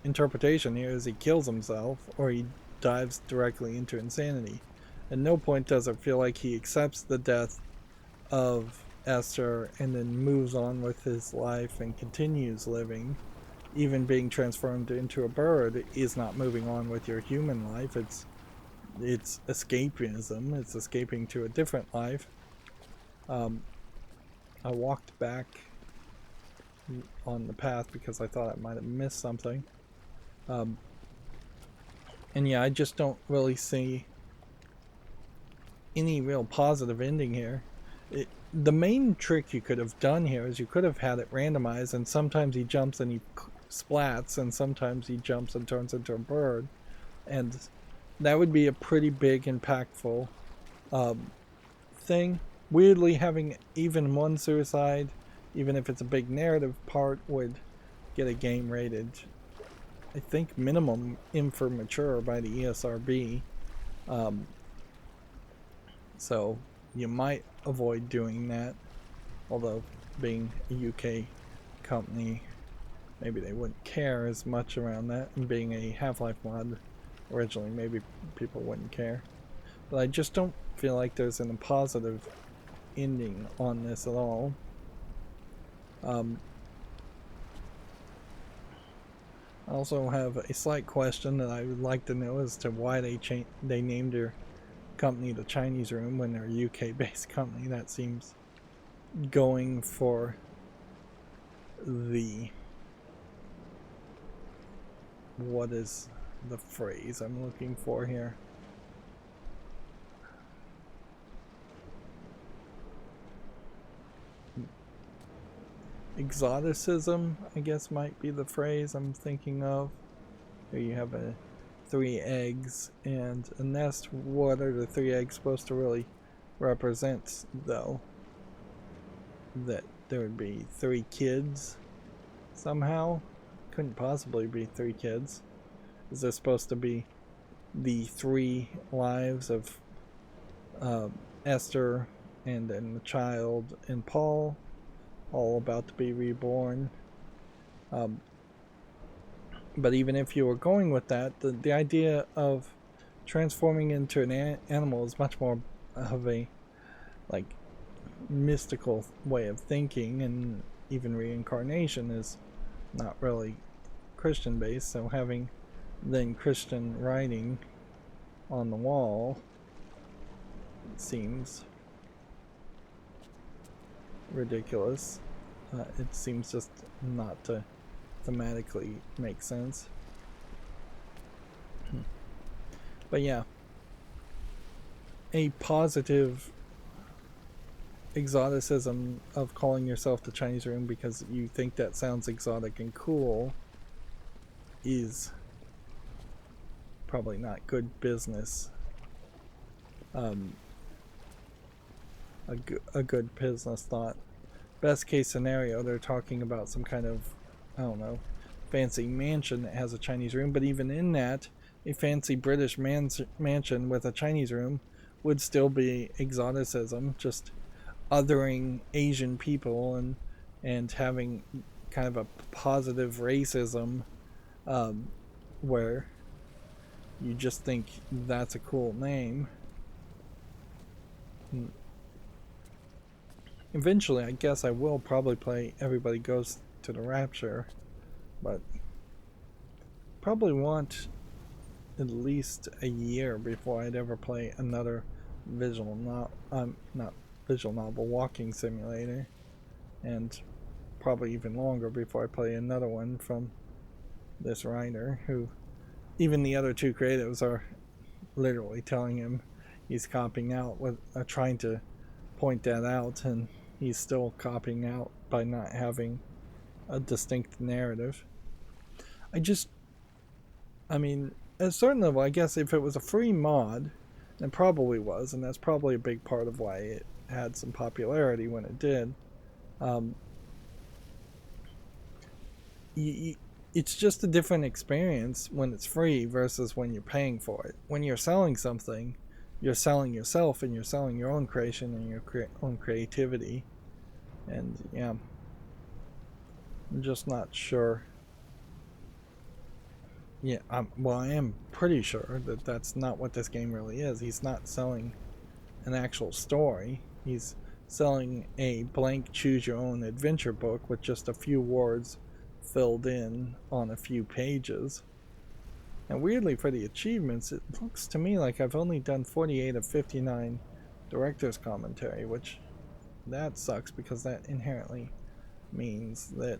interpretation here is he kills himself or he dives directly into insanity. At no point does it feel like he accepts the death of Esther and then moves on with his life and continues living. Even being transformed into a bird is not moving on with your human life. It's escapism. It's escaping to a different life. I walked back on the path because I thought I might have missed something. And yeah, I just don't really see any real positive ending here. The main trick you could have done here is you could have had it randomized, and sometimes he jumps and he splats, and sometimes he jumps and turns into a bird, and that would be a pretty big, impactful thing. Weirdly, having even one suicide, even if it's a big narrative part, would get a game rated, I think, minimum M for mature by the ESRB. So you might avoid doing that, although being a UK company, maybe they wouldn't care as much around that, and being a Half-Life mod originally, maybe people wouldn't care. But I just don't feel like there's a positive ending on this at all. I also have a slight question that I would like to know as to why they named their company the Chinese Room when they're a UK-based company. That seems going for the... what is the phrase I'm looking for here? Exoticism, I guess, might be the phrase I'm thinking of. Here you have 3 eggs and a nest. What are the 3 eggs supposed to really represent, though? That there would be 3 kids somehow? Couldn't possibly be 3 kids. Is this supposed to be the 3 lives of Esther and then the child and Paul, all about to be reborn? But even if you were going with that, the idea of transforming into an animal is much more of a mystical way of thinking, and even reincarnation is not really Christian based, so having then Christian writing on the wall seems ridiculous. It seems just not to thematically make sense. But yeah, a positive exoticism of calling yourself the Chinese Room because you think that sounds exotic and cool is probably not good business. A good business thought. Best case scenario, they're talking about some kind of, I don't know, fancy mansion that has a Chinese room, but even in that, a fancy British mansion with a Chinese room would still be exoticism, just othering Asian people and having kind of a positive racism, where you just think that's a cool name. Eventually, I guess I will probably play Everybody Goes to the Rapture, but probably want at least a year before I'd ever play another not visual novel, walking simulator, and probably even longer before I play another one from this writer, who even the other 2 creatives are literally telling him he's copying out, with trying to point that out, and he's still copying out by not having a distinct narrative. I mean, at a certain level, I guess if it was a free mod, and it probably was, and that's probably a big part of why it had some popularity when it did. Um, it's just a different experience when it's free versus when you're paying for it. When you're selling something, you're selling yourself and you're selling your own creation and your own creativity. And yeah, I'm just not sure. Yeah, well, I am pretty sure that that's not what this game really is. He's not selling an actual story. He's selling a blank choose your own adventure book with just a few words filled in on a few pages. And weirdly, for the achievements, it looks to me like I've only done 48 of 59 director's commentary, which that sucks because that inherently means that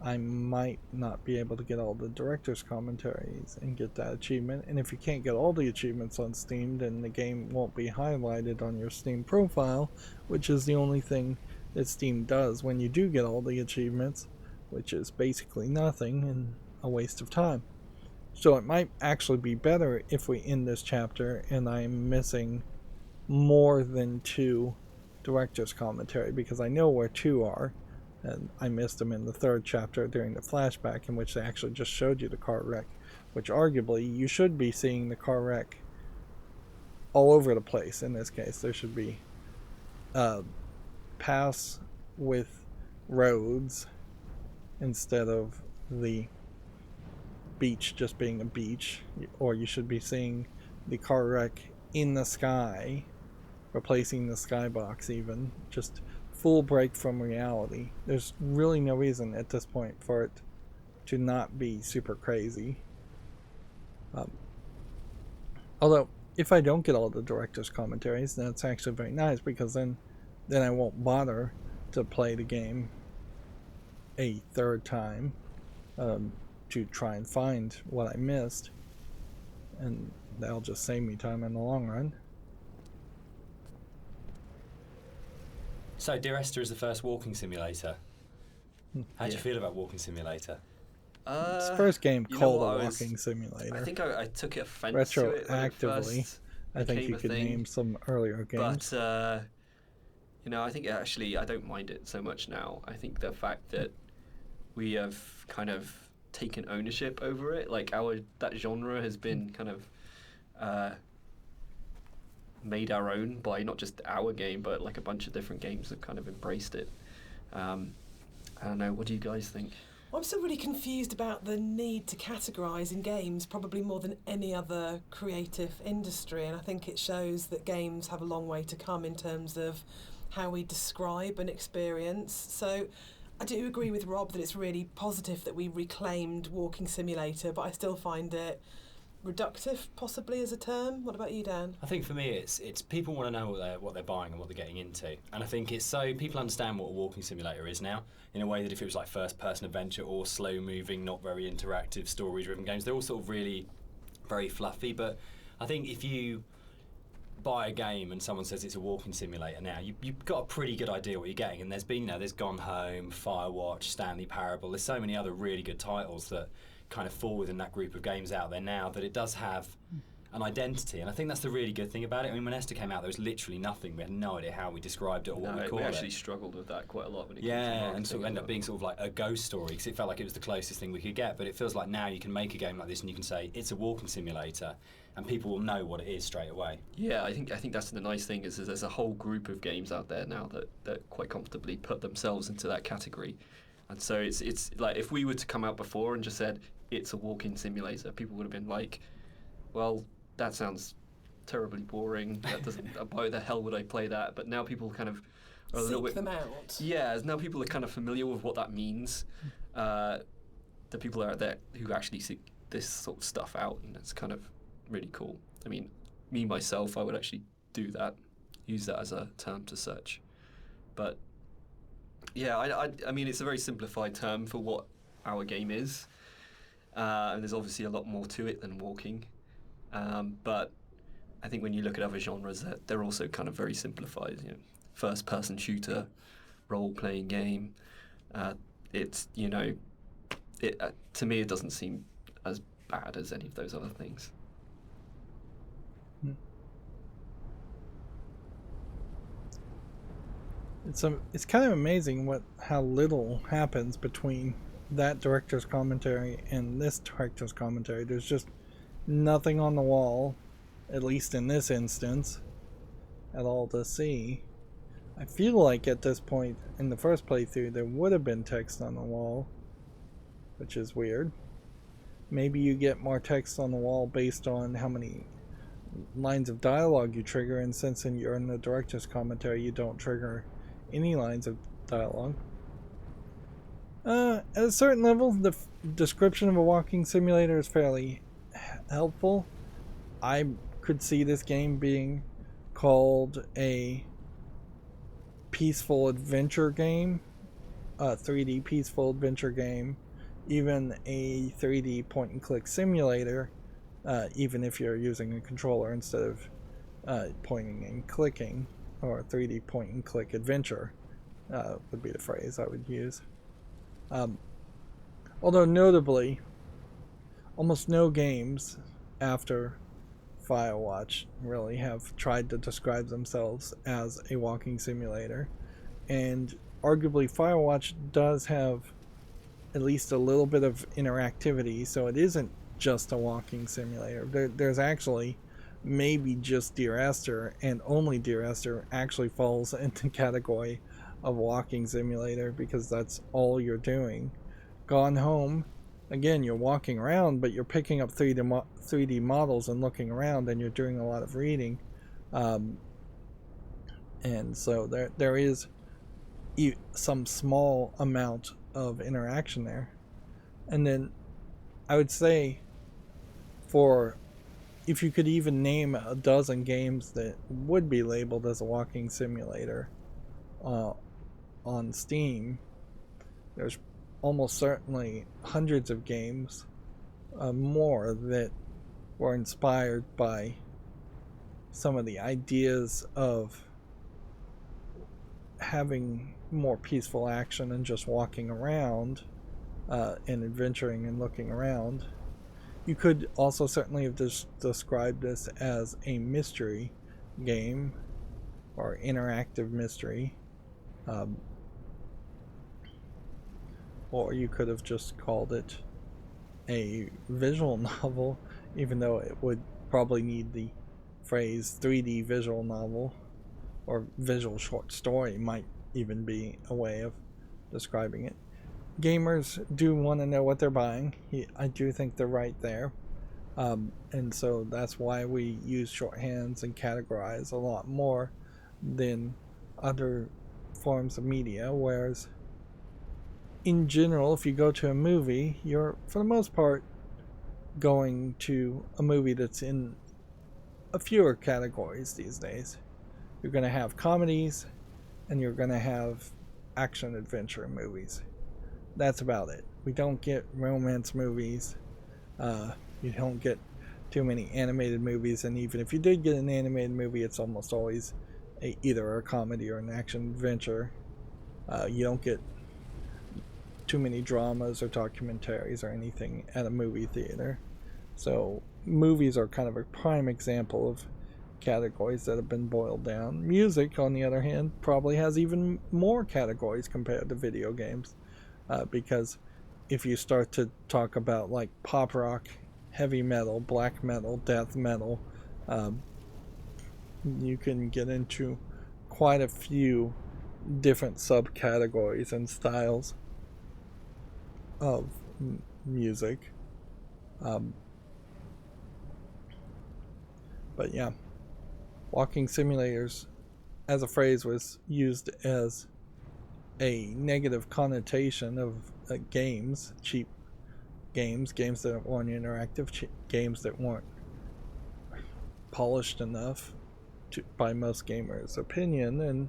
I might not be able to get all the director's commentaries and get that achievement. And if you can't get all the achievements on Steam, then the game won't be highlighted on your Steam profile, which is the only thing that Steam does when you do get all the achievements, which is basically nothing and a waste of time. So it might actually be better if we end this chapter and I'm missing more than 2 director's commentary, because I know where 2 are. And I missed them in the 3rd chapter during the flashback, in which they actually just showed you the car wreck, which arguably you should be seeing the car wreck all over the place. In this case, there should be paths with roads instead of the beach just being a beach, or you should be seeing the car wreck in the sky, replacing the skybox even, just full break from reality. There's really no reason at this point for it to not be super crazy. Although, if I don't get all the director's commentaries, then it's actually very nice, because then I won't bother to play the game a 3rd time to try and find what I missed, and that'll just save me time in the long run. So, Dear Esther is the first walking simulator. How do you feel about Walking Simulator? It's the first game called a walking simulator. I think I took offense to it retroactively. I think you could name some earlier games. But I think actually I don't mind it so much now. I think the fact that we have kind of taken ownership over it, like that genre has been kind of made our own by not just our game, but like a bunch of different games have kind of embraced it. I don't know, what do you guys think? I'm still really confused about the need to categorise in games, probably more than any other creative industry, and I think it shows that games have a long way to come in terms of how we describe an experience. So I do agree with Rob that it's really positive that we reclaimed Walking Simulator, but I still find it reductive, possibly, as a term. What about you, Dan? I think for me, it's people want to know what they're buying and what they're getting into, and I think it's so people understand what a walking simulator is now, in a way that if it was like first-person adventure or slow-moving, not very interactive, story-driven games, they're all sort of really very fluffy. But I think if you buy a game and someone says it's a walking simulator now, you've got a pretty good idea what you're getting. And there's Gone Home, Firewatch, Stanley Parable. There's so many other really good titles that kind of fall within that group of games out there now, that it does have an identity, and I think that's the really good thing about it. I mean, when Esther came out, there was literally nothing. We had no idea how we described it or what we called it. We actually struggled with that quite a lot when it came to marketing, and sort of ended up being sort of like a ghost story, because it felt like it was the closest thing we could get. But it feels like now you can make a game like this and you can say it's a walking simulator, and people will know what it is straight away. Yeah, I think that's the nice thing is there's a whole group of games out there now that quite comfortably put themselves into that category. And so it's like, if we were to come out before and just said it's a walking simulator, people would have been like, well, that sounds terribly boring. That doesn't. Why the hell would I play that? But now people kind of are a little bit. Seek them out. Yeah, now people are kind of familiar with what that means. The people out there who actually seek this sort of stuff out, and it's kind of really cool. I mean, me myself, I would actually do that, use that as a term to search. But yeah, I mean, it's a very simplified term for what our game is, and there's obviously a lot more to it than walking. But I think when you look at other genres, they're also kind of very simplified. First-person shooter, role-playing game, It's to me it doesn't seem as bad as any of those other things. It's kind of amazing how little happens between that director's commentary and this director's commentary. There's just nothing on the wall, at least in this instance, at all to see. I feel like at this point in the first playthrough there would have been text on the wall, which is weird. Maybe you get more text on the wall based on how many lines of dialogue you trigger, and since you're in the director's commentary you don't trigger any lines of dialogue. At a certain level, the description of a walking simulator is fairly helpful. I could see this game being called a peaceful adventure game, a 3D peaceful adventure game, even a 3D point and click simulator, even if you're using a controller instead of pointing and clicking, or 3D point and click adventure would be the phrase I would use. Although notably, almost no games after Firewatch really have tried to describe themselves as a walking simulator, and arguably Firewatch does have at least a little bit of interactivity, so it isn't just a walking simulator. There's actually maybe just Dear Esther, and only Dear Esther actually falls into the category of walking simulator because that's all you're doing. Gone Home, again, you're walking around, but you're picking up 3D models and looking around, and you're doing a lot of reading, and so there is some small amount of interaction there. And then I would say, if you could even name a dozen games that would be labeled as a walking simulator on Steam, there's almost certainly hundreds of games more that were inspired by some of the ideas of having more peaceful action and just walking around and adventuring and looking around. You could also certainly have described this as a mystery game or interactive mystery, or you could have just called it a visual novel, even though it would probably need the phrase 3D visual novel, or visual short story might even be a way of describing it. Gamers do want to know what they're buying. I do think they're right there, and so that's why we use shorthands and categorize a lot more than other forms of media. Whereas in general, if you go to a movie, you're for the most part going to a movie that's in a fewer categories these days. You're going to have comedies, and you're going to have action adventure movies. That's about it. We don't get romance movies. You don't get too many animated movies, and even if you did get an animated movie, it's almost always either a comedy or an action adventure. You don't get too many dramas or documentaries or anything at a movie theater. So movies are kind of a prime example of categories that have been boiled down. Music, on the other hand, probably has even more categories compared to video games. Because if you start to talk about like pop rock, heavy metal, black metal, death metal, you can get into quite a few different subcategories and styles of music. But yeah, walking simulators as a phrase was used as a negative connotation of games, cheap games that weren't interactive, games that weren't polished enough by most gamers' opinion, and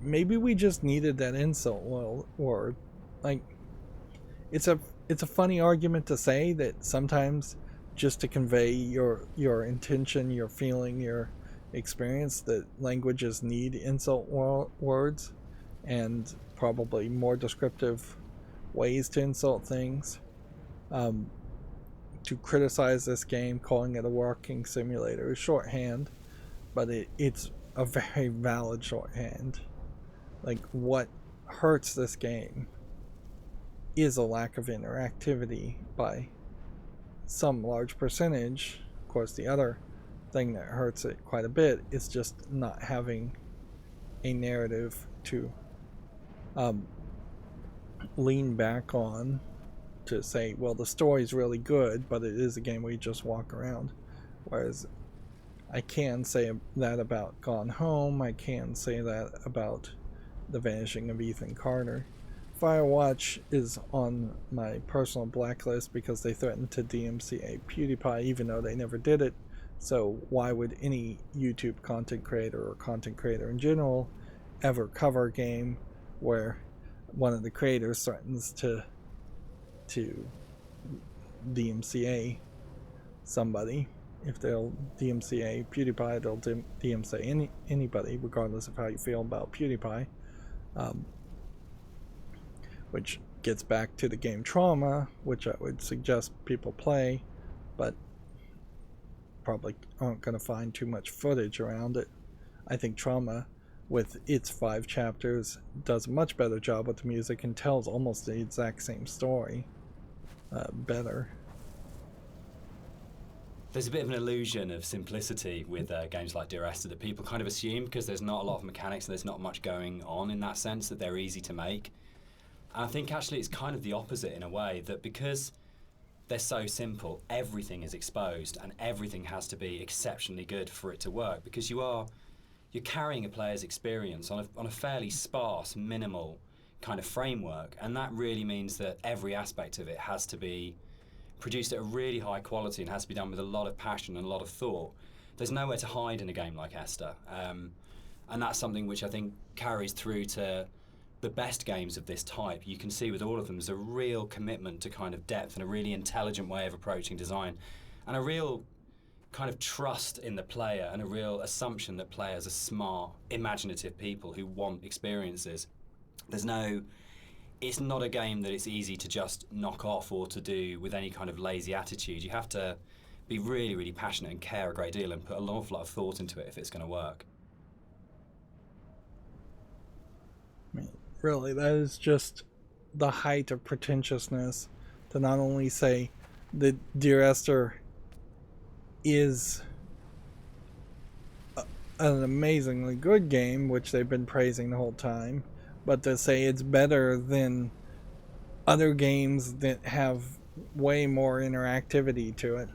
maybe we just needed that insult word. Like, it's a funny argument to say that sometimes just to convey your intention, your feeling, your experience, that languages need insult words. and probably more descriptive ways to insult things, to criticize this game, calling it a walking simulator, is shorthand, but it's a very valid shorthand. Like, what hurts this game is a lack of interactivity by some large percentage. Of course, the other thing that hurts it quite a bit is just not having a narrative to lean back on to say, well, the story's really good, but it is a game where you just walk around. Whereas I can say that about Gone Home, I can say that about The Vanishing of Ethan Carter. Firewatch is on my personal blacklist because they threatened to DMCA PewDiePie even though they never did it. So why would any YouTube content creator or content creator in general ever cover a game where one of the creators threatens to DMCA somebody? If they'll DMCA PewDiePie, they'll DMCA anybody, regardless of how you feel about PewDiePie. Which gets back to the game Trauma, which I would suggest people play, but probably aren't going to find too much footage around it. I think Trauma, with its 5 chapters, does a much better job with the music and tells almost the exact same story better. There's a bit of an illusion of simplicity with games like Dear Esther that people kind of assume, because there's not a lot of mechanics and there's not much going on in that sense, that they're easy to make. And I think actually it's kind of the opposite in a way, that because they're so simple, everything is exposed and everything has to be exceptionally good for it to work, because you're carrying a player's experience on a fairly sparse, minimal kind of framework, and that really means that every aspect of it has to be produced at a really high quality and has to be done with a lot of passion and a lot of thought. There's nowhere to hide in a game like Esther, and that's something which I think carries through to the best games of this type. You can see with all of them there's a real commitment to kind of depth and a really intelligent way of approaching design, and a real kind of trust in the player and a real assumption that players are smart, imaginative people who want experiences. It's not a game that it's easy to just knock off or to do with any kind of lazy attitude. You have to be really, really passionate and care a great deal and put an awful lot of thought into it if it's going to work. I mean, really, that is just the height of pretentiousness to not only say that Dear Esther is an amazingly good game, which they've been praising the whole time, but to say it's better than other games that have way more interactivity to it.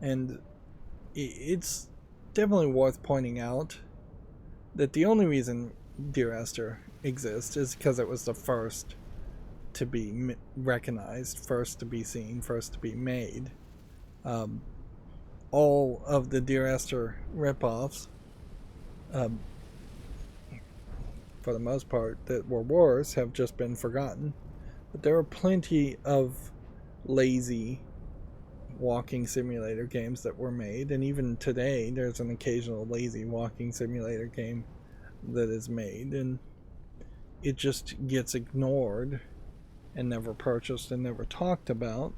And it's definitely worth pointing out that the only reason Dear Esther exists is because it was the first to be recognized, first to be seen, first to be made. All of the Dear Esther ripoffs, for the most part, that were worse have just been forgotten. But there are plenty of lazy walking simulator games that were made, and even today there's an occasional lazy walking simulator game that is made, and it just gets ignored and never purchased and never talked about.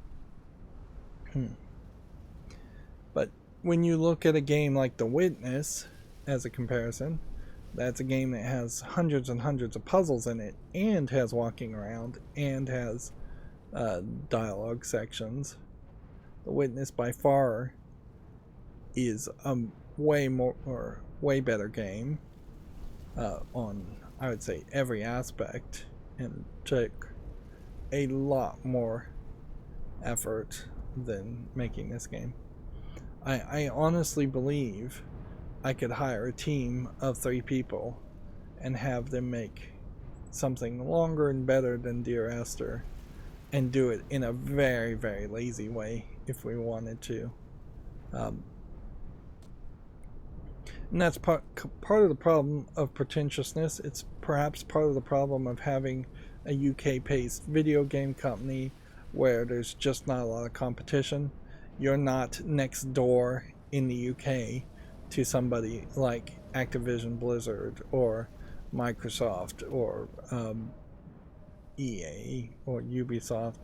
But when you look at a game like The Witness as a comparison, that's a game that has hundreds and hundreds of puzzles in it and has walking around and has dialogue sections. The Witness by far is a way better game on, I would say, every aspect, and took a lot more effort than making this game. I honestly believe I could hire a team of 3 people and have them make something longer and better than Dear Esther, and do it in a very, very lazy way if we wanted to. And that's part of the problem of pretentiousness. It's perhaps part of the problem of having a UK-based video game company where there's just not a lot of competition. You're not next door in the UK to somebody like Activision Blizzard or Microsoft or EA or Ubisoft,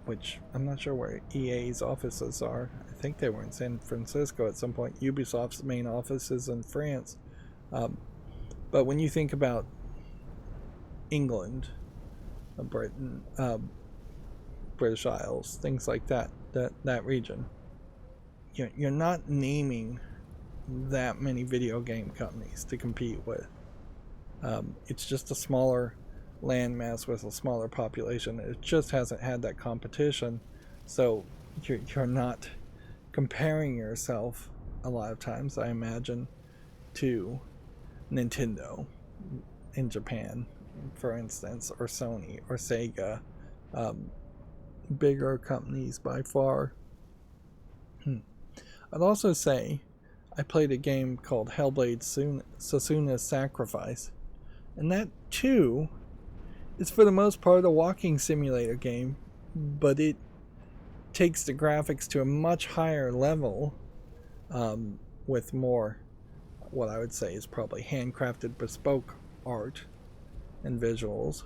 which I'm not sure where EA's offices are. I think they were in San Francisco at some point. Ubisoft's main office is in France. But when you think about England, Britain, British Isles, things like that region, you're not naming that many video game companies to compete with. It's just a smaller landmass with a smaller population. It just hasn't had that competition, so you're not comparing yourself a lot of times, I imagine, to Nintendo in Japan, for instance, or Sony or Sega, bigger companies by far. I'd also say I played a game called Hellblade Susuna's Sacrifice, and that too is for the most part a walking simulator game, but it takes the graphics to a much higher level, with more, what I would say is probably handcrafted bespoke art and visuals,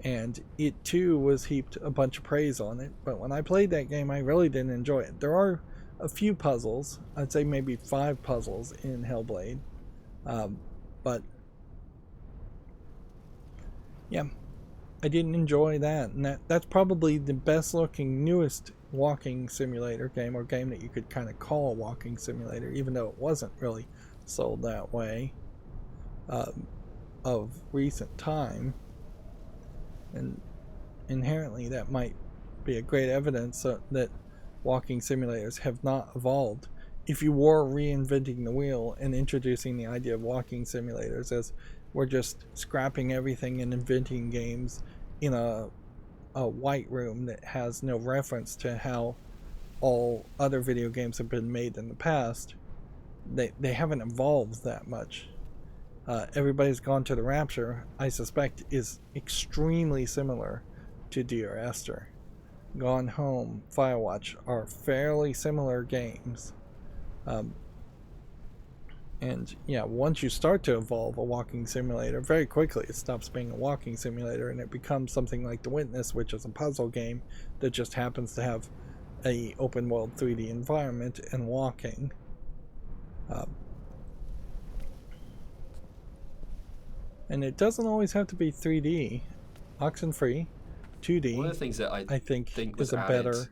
and it too was heaped a bunch of praise on it. But when I played that game, I really didn't enjoy it. There are a few puzzles, I'd say maybe 5 puzzles in Hellblade, but yeah, I didn't enjoy that, and that's probably the best looking newest walking simulator game, or game that you could kind of call a walking simulator, even though it wasn't really sold that way, of recent time. And inherently that might be a great evidence that walking simulators have not evolved. If you were reinventing the wheel and introducing the idea of walking simulators as we're just scrapping everything and inventing games in a white room that has no reference to how all other video games have been made in the past, they haven't evolved that much. Everybody's Gone to the Rapture, I suspect, is extremely similar to Dear Esther. Gone Home, Firewatch are fairly similar games. And yeah, once you start to evolve a walking simulator, very quickly it stops being a walking simulator and it becomes something like The Witness, which is a puzzle game that just happens to have a open world 3D environment and walking. And it doesn't always have to be 3D. Oxenfree, 2D. One of the things that I think was is a better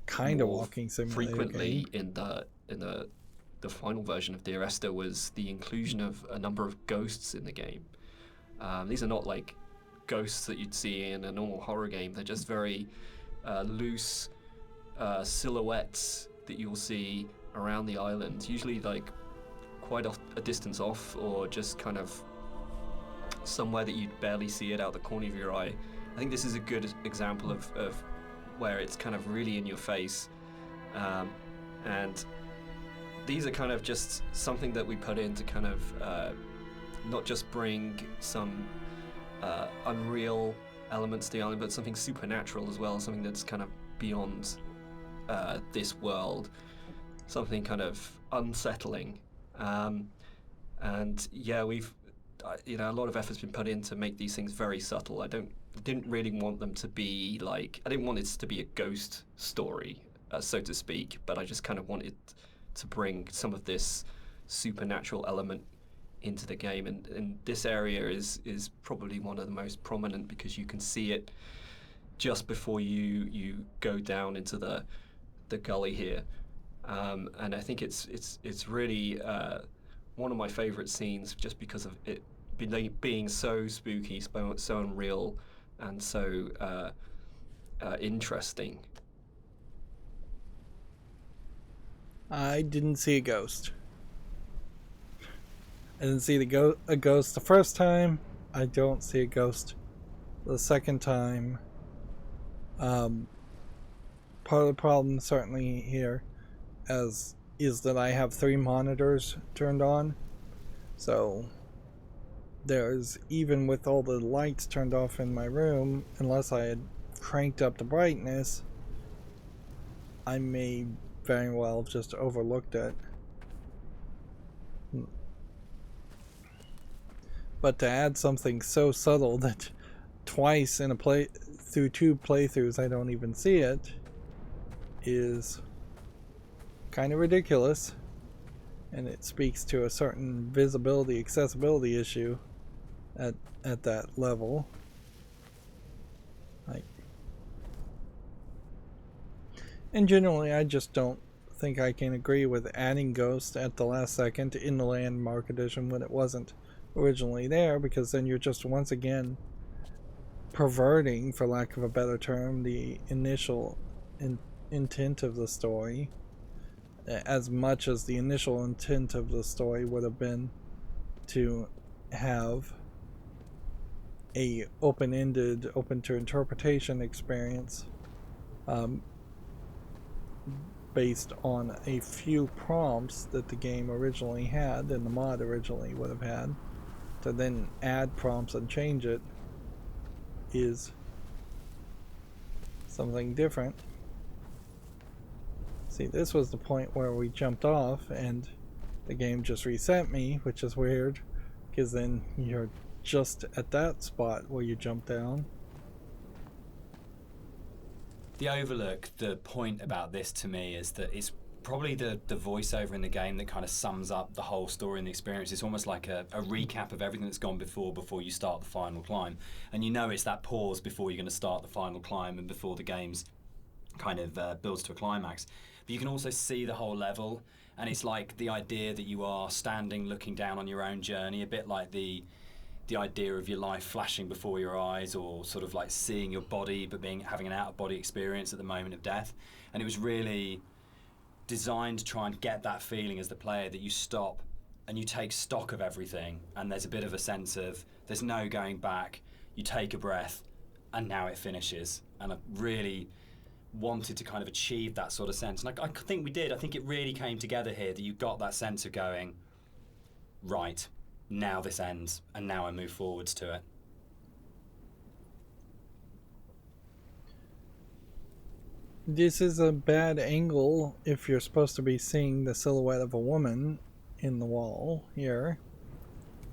kind of more walking simulator frequently game. in the final version of Dear Esther was the inclusion of a number of ghosts in the game. These are not like ghosts that you'd see in a normal horror game. They're just very loose silhouettes that you'll see around the island, usually like quite a distance off, or just kind of somewhere that you'd barely see it out the corner of your eye. I think this is a good example of where it's kind of really in your face, and these are kind of just something that we put in to kind of not just bring some unreal elements to the island, but something supernatural as well, something that's kind of beyond this world, something kind of unsettling. And yeah, we've a lot of effort's been put in to make these things very subtle. I didn't really want them to be like, I didn't want it to be a ghost story, so to speak, but I just kind of wanted to bring some of this supernatural element into the game, and this area is probably one of the most prominent because you can see it just before you go down into the gully here, and I think it's really one of my favorite scenes just because of it being so spooky, so unreal, and so interesting. I didn't see a ghost. I didn't see a ghost the first time. I don't see a ghost the second time. Part of the problem certainly here is that I have 3 monitors turned on. So there's, even with all the lights turned off in my room, unless I had cranked up the brightness, I may very well have just overlooked it. But to add something so subtle that twice in a play through 2 playthroughs I don't even see it is kind of ridiculous, and it speaks to a certain visibility accessibility issue at that level. Like, and generally I just don't think I can agree with adding Ghost at the last second in the Landmark edition when it wasn't originally there, because then you're just once again perverting, for lack of a better term, the initial intent of the story, as much as the initial intent of the story would have been to have a open-ended, open to interpretation experience, based on a few prompts that the game originally had and the mod originally would have had. To then add prompts and change it is something different. See, this was the point where we jumped off and the game just reset me, which is weird, because then you're just at that spot where you jump down. The overlook, the point about this to me is that it's probably the voiceover in the game that kind of sums up the whole story and the experience. It's almost like a recap of everything that's gone before you start the final climb. And you know it's that pause before you're going to start the final climb and before the game's kind of builds to a climax. But you can also see the whole level, and it's like the idea that you are standing looking down on your own journey, a bit like the idea of your life flashing before your eyes, or sort of like seeing your body but having an out-of-body experience at the moment of death. And it was really designed to try and get that feeling as the player that you stop and you take stock of everything, and there's a bit of a sense of there's no going back, you take a breath and now it finishes. And I really wanted to kind of achieve that sort of sense, and I think we did. I think it really came together here, that you got that sense of going, right, now this ends and now I move forwards to it. This is a bad angle if you're supposed to be seeing the silhouette of a woman in the wall here.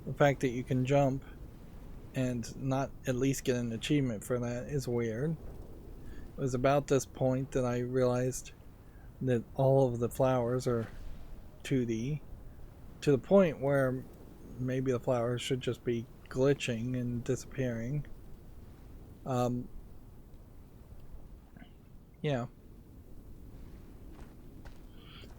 The fact that you can jump and not at least get an achievement for that is weird. It was about this point that I realized that all of the flowers are 2D, to the point where maybe the flowers should just be glitching and disappearing. Yeah.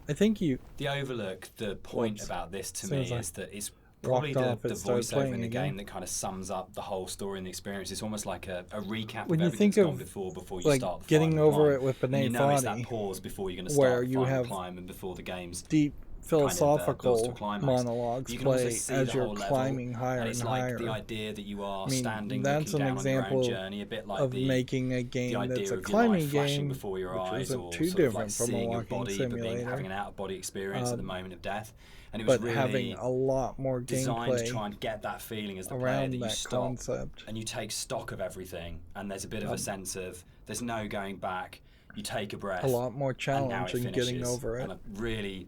I think the overlook, the point about this to me is that it's probably the voiceover in the game that kind of sums up the whole story and the experience. It's almost like a recap when of everything that's gone before you like start the getting final over climb. it with B'nai you know it's that Fani, pause before you're going to where start the you final have climb and before the game's deep philosophical kind of, monologues play as you're climbing higher and it's and like higher. the idea that you are I mean, standing that's looking an down on your own example journey, a bit like of making a game that's a climbing game, before your which eyes, isn't or too sort of different like from a seeing your walking body simulator, but having an out-of-body experience at the moment of death. And it was but really having a lot more designed to gameplay try and get that feeling as the player around that you that stop concept. and you take stock of everything, and there's a bit of a sense of there's no going back. You take a breath. A lot more challenge in getting finishes. over it. And I really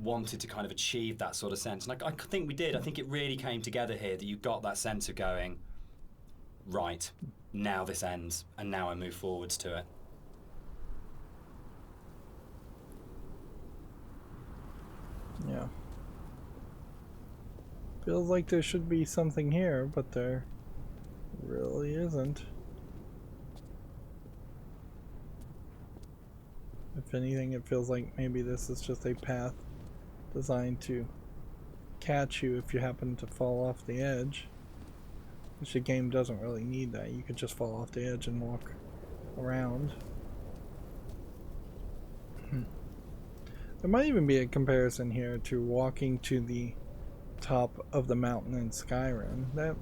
wanted to kind of achieve that sort of sense, and I think we did. I think it really came together here, that you got that sense of going, right, now this ends and now I move forwards to it. Yeah. Feels like there should be something here, but there really isn't. If anything, it feels like maybe this is just a path designed to catch you if you happen to fall off the edge. Which the game doesn't really need that. You could just fall off the edge and walk around. There might even be a comparison here to walking to the top of the mountain in Skyrim. That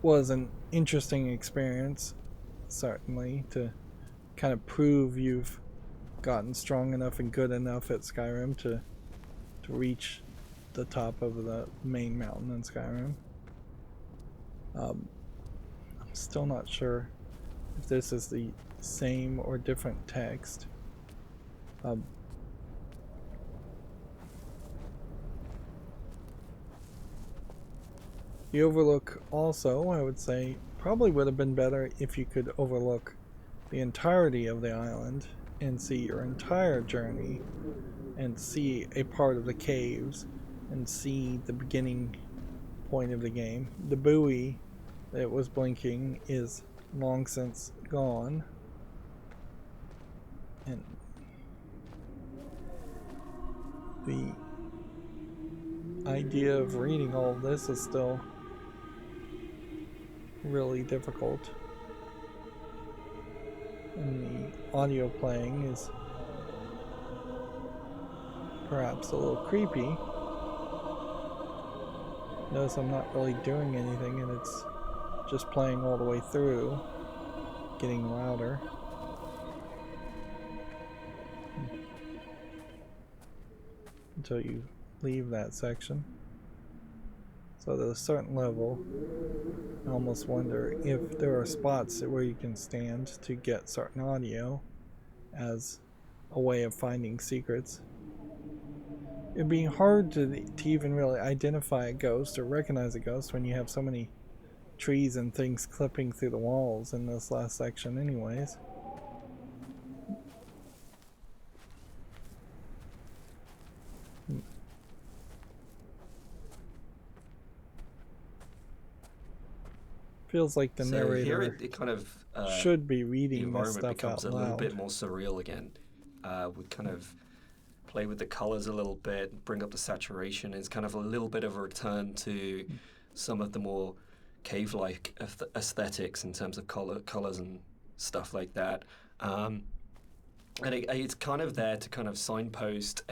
was an interesting experience, certainly, to kind of prove you've gotten strong enough and good enough at Skyrim to reach the top of the main mountain in Skyrim. I'm still not sure if this is the same or different text. The overlook also, I would say, probably would have been better if you could overlook the entirety of the island and see your entire journey and see a part of the caves and see the beginning point of the game. The buoy that was blinking is long since gone, and the idea of reading all of this is still really difficult, and the audio playing is perhaps a little creepy. Notice I'm not really doing anything, and it's just playing all the way through, getting louder. Until you leave that section. So at a certain level, I almost wonder if there are spots where you can stand to get certain audio as a way of finding secrets. It'd be hard to even really identify a ghost or recognize a ghost when you have so many trees and things clipping through the walls in this last section anyways. Feels like the narrator here it kind of should be the reading this environment stuff becomes out a little loud. bit more surreal again. We kind of play with the colors a little bit, bring up the saturation. It's kind of a little bit of a return to some of the more cave-like aesthetics in terms of colors and stuff like that. And it's kind of there to kind of signpost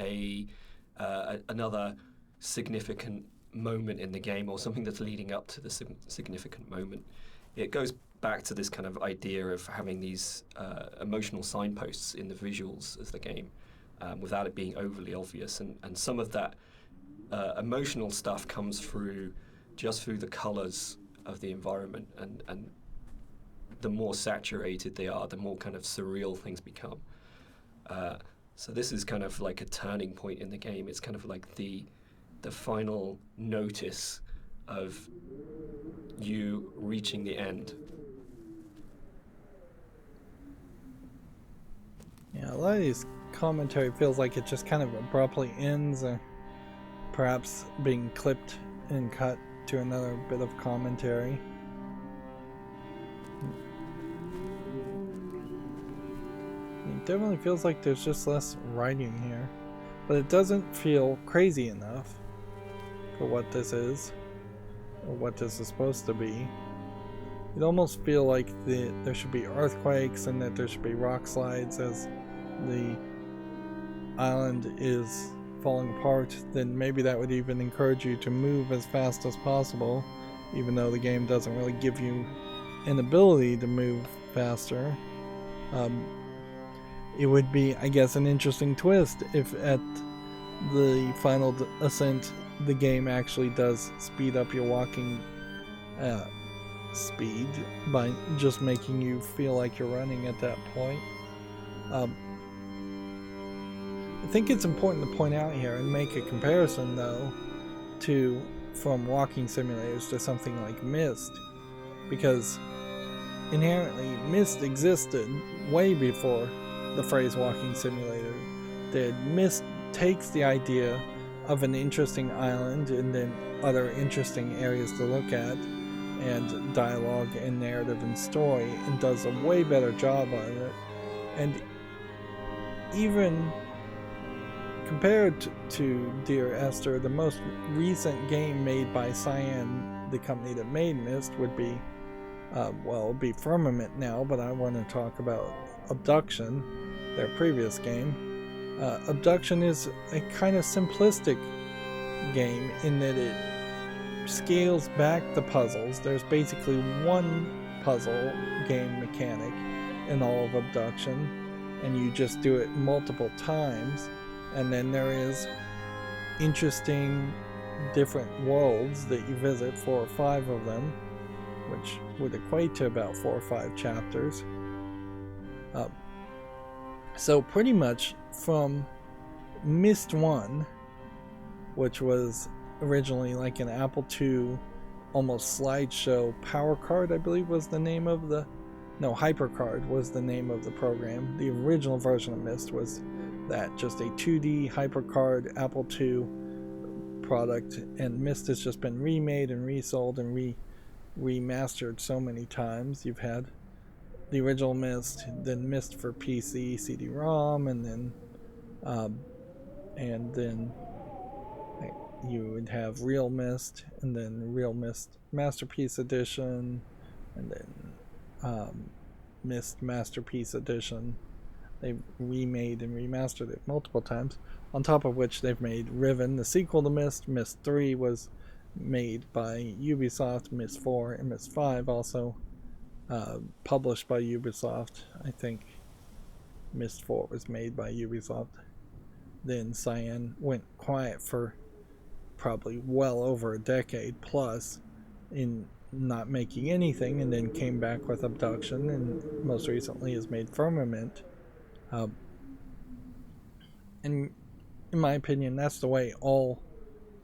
another significant moment in the game, or something that's leading up to the significant moment. It goes back to this kind of idea of having these emotional signposts in the visuals of the game, without it being overly obvious. And some of that emotional stuff comes through the colors of the environment, and the more saturated they are, the more kind of surreal things become. So this is kind of like a turning point in the game. It's kind of like the final notice of you reaching the end. Yeah, a lot of these commentary feels like it just kind of abruptly ends, or perhaps being clipped and cut to another bit of commentary. It definitely feels like there's just less writing here, but it doesn't feel crazy enough for what this is, or what this is supposed to be. It almost feel like there should be earthquakes and that there should be rock slides as the island is falling apart. Then maybe that would even encourage you to move as fast as possible, even though the game doesn't really give you an ability to move faster. It would be, I guess, an interesting twist if at the final ascent the game actually does speed up your walking speed by just making you feel like you're running at that point. I think it's important to point out here and make a comparison, though, from walking simulators to something like Myst, because inherently Myst existed way before the phrase walking simulator did. Myst takes the idea of an interesting island and then other interesting areas to look at, and dialogue and narrative and story, and does a way better job on it. And even compared to Dear Esther, the most recent game made by Cyan, the company that made Myst, would be it'd be Firmament now, but I want to talk about Abduction, their previous game. Abduction is a kind of simplistic game in that it scales back the puzzles. There's basically one puzzle game mechanic in all of Abduction, and you just do it multiple times. And then there is interesting different worlds that you visit, 4 or 5 of them, which would equate to about 4 or 5 chapters. So pretty much from Myst 1, which was originally like an Apple II almost slideshow power card, I believe was the name of the... No, HyperCard was the name of the program. The original version of Myst was that, just a 2D HyperCard Apple II product, and Myst has just been remade and resold and remastered so many times. You've had the original Myst, then Myst for PC, CD-ROM, and then you would have Real Myst, and then Real Myst Masterpiece Edition, and then Myst Masterpiece Edition. They've remade and remastered it multiple times, on top of which they've made Riven, the sequel to Myst. Myst 3 was made by Ubisoft, Myst 4 and Myst 5 also published by Ubisoft. I think Myst 4 was made by Ubisoft. Then Cyan went quiet for probably well over a decade plus in not making anything, and then came back with Abduction, and most recently has made Firmament. And in my opinion, that's the way all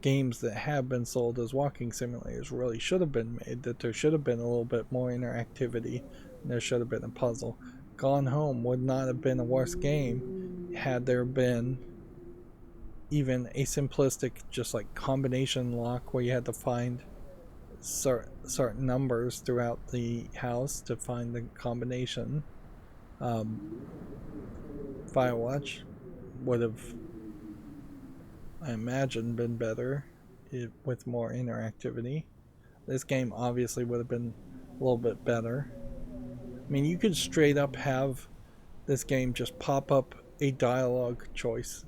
games that have been sold as walking simulators really should have been made, that there should have been a little bit more interactivity, and there should have been a puzzle. Gone Home would not have been a worse game had there been even a simplistic, just like combination lock where you had to find certain numbers throughout the house to find the combination. Firewatch would have, I imagine, been better with more interactivity. This game obviously would have been a little bit better. I mean, you could straight up have this game just pop up a dialogue choice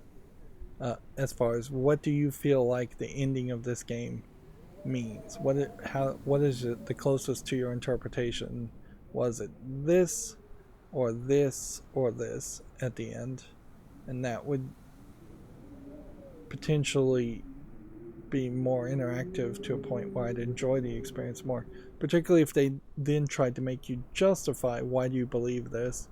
as far as what do you feel like the ending of this game means. What is it the closest to your interpretation? Was it this or this or this at the end? And that would potentially be more interactive to a point where I'd enjoy the experience more, particularly if they then tried to make you justify why do you believe this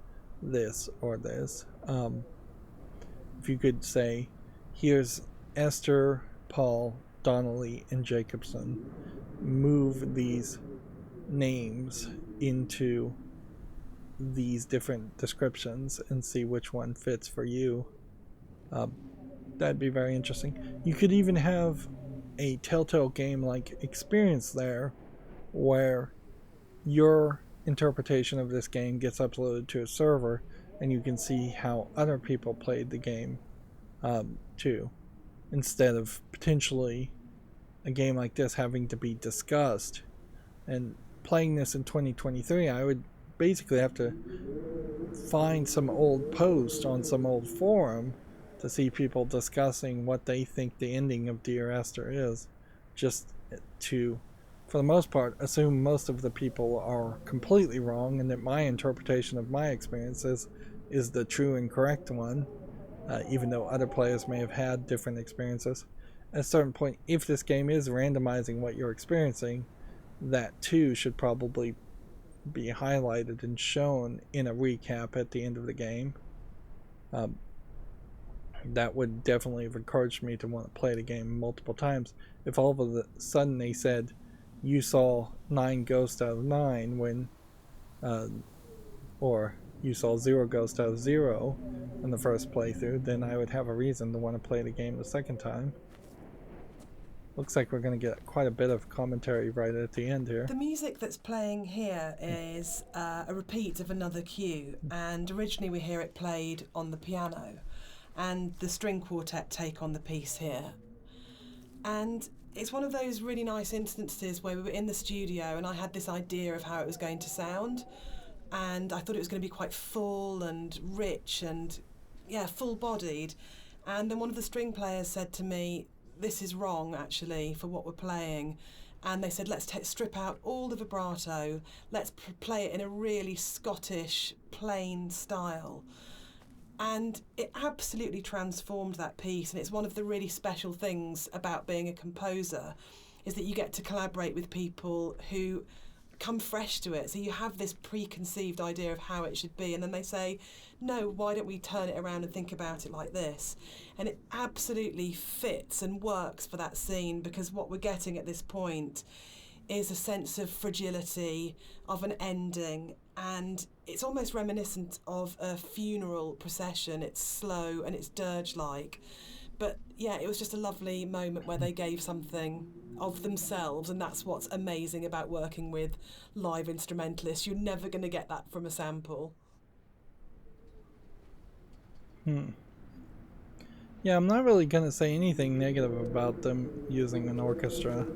or this. If you could say, here's Esther, Paul, Donnelly, and Jacobson, move these names into these different descriptions and see which one fits for you. That'd be very interesting. You could even have a Telltale game like experience there where your interpretation of this game gets uploaded to a server and you can see how other people played the game too, instead of potentially a game like this having to be discussed. And playing this in 2023, I would basically have to find some old post on some old forum to see people discussing what they think the ending of Dear Esther is, just to, for the most part, assume most of the people are completely wrong and that my interpretation of my experiences is the true and correct one, even though other players may have had different experiences. At a certain point, if this game is randomizing what you're experiencing, that too should probably be highlighted and shown in a recap at the end of the game. That would definitely have encouraged me to want to play the game multiple times. If all of a sudden they said you saw 9 ghosts out of 9 when or you saw 0 ghosts out of 0 in the first playthrough, then I would have a reason to want to play the game the second time. Looks like we're going to get quite a bit of commentary right at the end here. The music that's playing here is a repeat of another cue, and originally we hear it played on the piano, and the string quartet take on the piece here. And it's one of those really nice instances where we were in the studio and I had this idea of how it was going to sound, and I thought it was going to be quite full and rich and, yeah, full-bodied. And then one of the string players said to me, this is wrong, actually, for what we're playing. And they said, let's strip out all the vibrato, let's play it in a really Scottish, plain style. And it absolutely transformed that piece, and it's one of the really special things about being a composer, is that you get to collaborate with people who come fresh to it. So you have this preconceived idea of how it should be, and then they say, no, why don't we turn it around and think about it like this? And it absolutely fits and works for that scene, because what we're getting at this point is a sense of fragility, of an ending, and it's almost reminiscent of a funeral procession. It's slow and it's dirge-like. But yeah, it was just a lovely moment where they gave something of themselves, and that's what's amazing about working with live instrumentalists. You're never going to get that from a sample. Yeah, I'm not really going to say anything negative about them using an orchestra.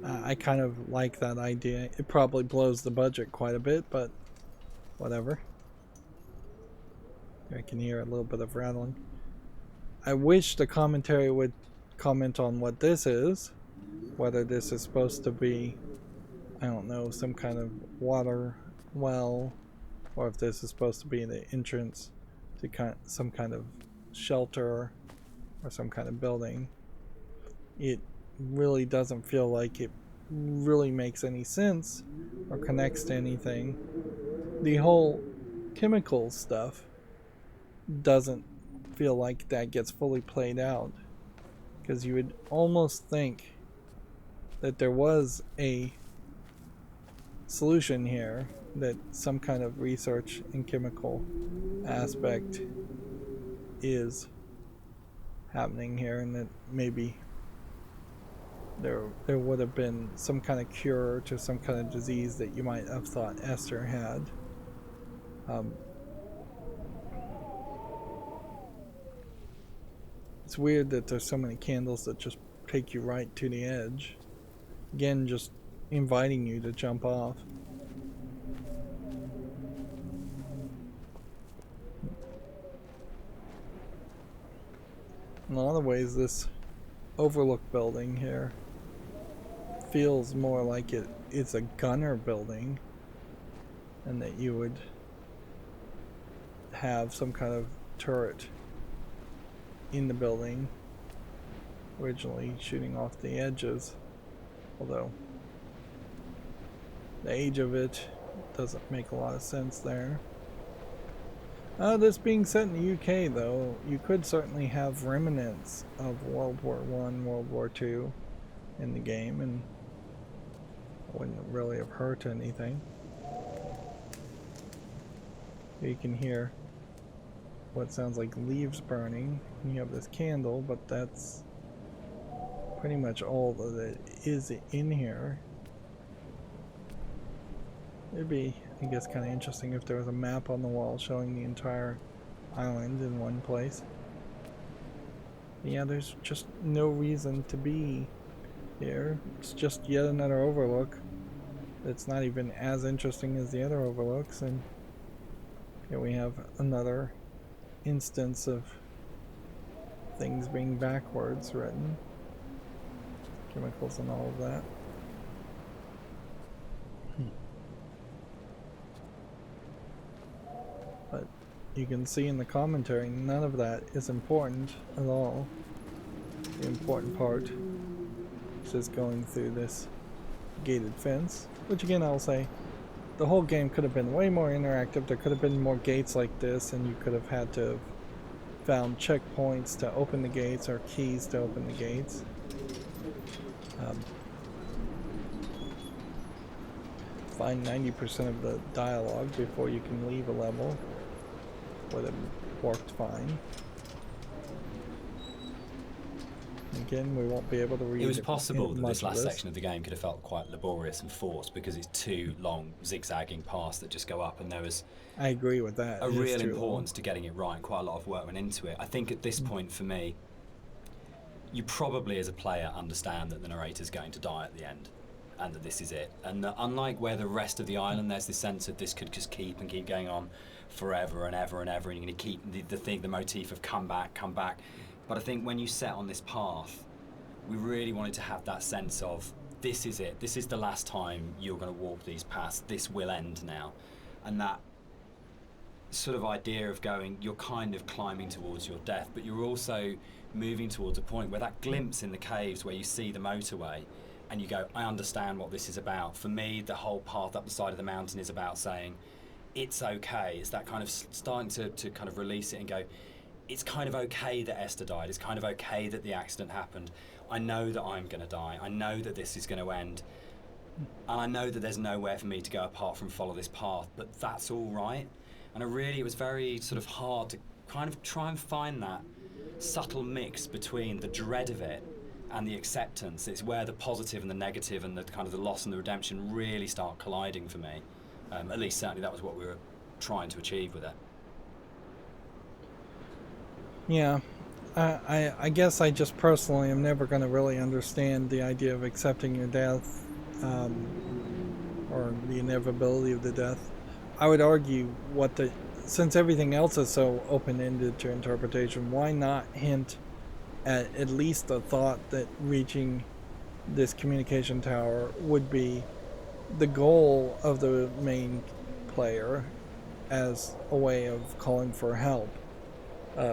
I kind of like that idea. It probably blows the budget quite a bit, but whatever. I can hear a little bit of rattling. I wish the commentary would comment on what this is. Whether this is supposed to be, I don't know, some kind of water well, or if this is supposed to be the entrance to some kind of shelter or some kind of building. It really doesn't feel like it really makes any sense or connects to anything. The whole chemical stuff doesn't feel like that gets fully played out, because you would almost think that there was a solution here, that some kind of research and chemical aspect is happening here, and that maybe there would have been some kind of cure to some kind of disease that you might have thought Esther had. It's weird that there's so many candles that just take you right to the edge. Again, just inviting you to jump off. In a lot of ways, this overlook building here feels more like it's a gunner building, and that you would have some kind of turret in the building, originally shooting off the edges, although the age of it doesn't make a lot of sense there. This being set in the UK, though, you could certainly have remnants of World War I, World War II in the game, and it wouldn't really have hurt anything. You can hear what sounds like leaves burning. You have this candle, but that's pretty much all that is in here. It'd be, I guess, kind of interesting if there was a map on the wall showing the entire island in one place. But yeah, there's just no reason to be here. It's just yet another overlook that's not even as interesting as the other overlooks, and here we have another instance of things being backwards written. Chemicals and all of that. But you can see in the commentary, none of that is important at all. The important part is just going through this gated fence, which again I'll say, the whole game could have been way more interactive. There could have been more gates like this, and you could have had to have found checkpoints to open the gates or keys to open the gates. Find 90% of the dialogue before you can leave a level. Would have worked fine. Again, we won't be able to read. It was possible that this last this section of the game could have felt quite laborious and forced, because it's two long zigzagging paths that just go up, and there was I agree with that. a real importance to getting it right, and quite a lot of work went into it. I think at this point for me, you probably as a player understand that the narrator's going to die at the end, and that this is it. And that unlike where the rest of the island, there's this sense that this could just keep going on forever and ever and ever, and you're going to keep the motif of come back. But I think when you set on this path, we really wanted to have that sense of, this is it, this is the last time you're going to walk these paths, this will end now. And that sort of idea of going, you're kind of climbing towards your death, but you're also moving towards a point where that glimpse in the caves where you see the motorway, and you go, I understand what this is about. For me, the whole path up the side of the mountain is about saying, it's okay. It's that kind of starting to kind of release it and go, it's kind of okay that Esther died. It's kind of okay that the accident happened. I know that I'm going to die. I know that this is going to end. and I know that there's nowhere for me to go apart from follow this path, but that's all right. And it was very sort of hard to kind of try and find that subtle mix between the dread of it and the acceptance. It's where the positive and the negative and the kind of the loss and the redemption really start colliding for me. At least certainly that was what we were trying to achieve with it. Yeah, I guess I just personally am never going to really understand the idea of accepting your death, or the inevitability of the death. I would argue since everything else is so open-ended to interpretation, why not hint at least the thought that reaching this communication tower would be the goal of the main player as a way of calling for help.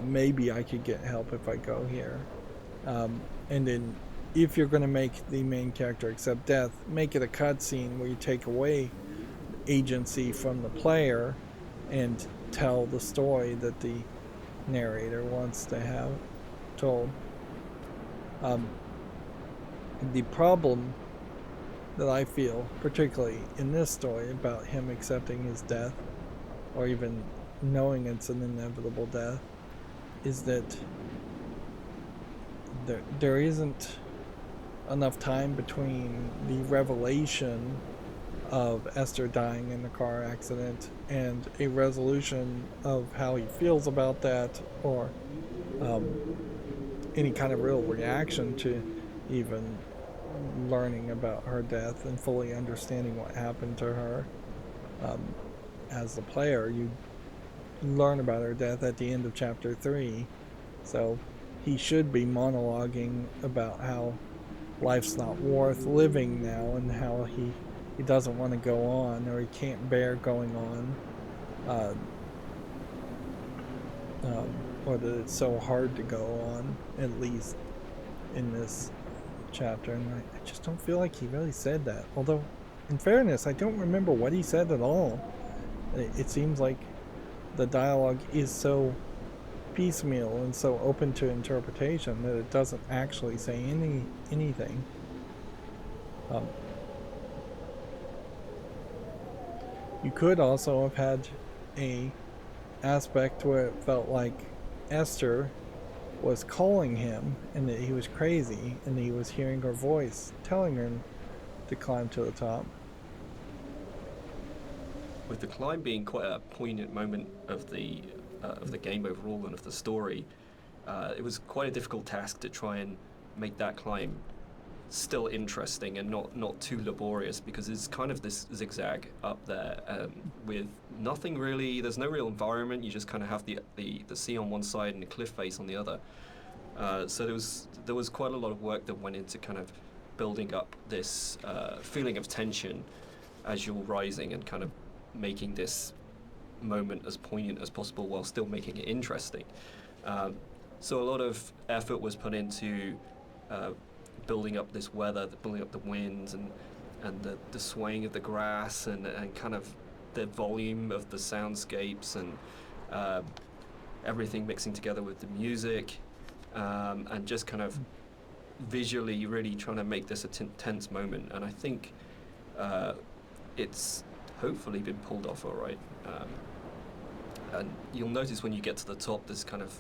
Maybe I could get help if I go here. And then if you're going to make the main character accept death, make it a cutscene where you take away agency from the player and tell the story that the narrator wants to have told. The problem that I feel, particularly in this story about him accepting his death, or even knowing it's an inevitable death, is that there isn't enough time between the revelation of Esther dying in the car accident and a resolution of how he feels about that, or any kind of real reaction to even learning about her death and fully understanding what happened to her. As the player, you learn about her death at the end of chapter 3, so he should be monologuing about how life's not worth living now and how he doesn't want to go on, or he can't bear going on, or that it's so hard to go on, at least in this chapter. And I just don't feel like he really said that, although in fairness I don't remember what he said at all. It seems like the dialogue is so piecemeal and so open to interpretation that it doesn't actually say anything. You could also have had a aspect where it felt like Esther was calling him and that he was crazy and that he was hearing her voice telling him to climb to the top. With the climb being quite a poignant moment of the game overall and of the story, it was quite a difficult task to try and make that climb still interesting and not too laborious, because it's kind of this zigzag up there with nothing really. There's no real environment. You just kind of have the sea on one side and the cliff face on the other. So there was quite a lot of work that went into kind of building up this feeling of tension as you're rising and kind of making this moment as poignant as possible while still making it interesting. So a lot of effort was put into building up this weather, building up the winds and the swaying of the grass and kind of the volume of the soundscapes and everything mixing together with the music, and just kind of visually really trying to make this a tense moment. And I think it's hopefully been pulled off all right. And you'll notice when you get to the top, this kind of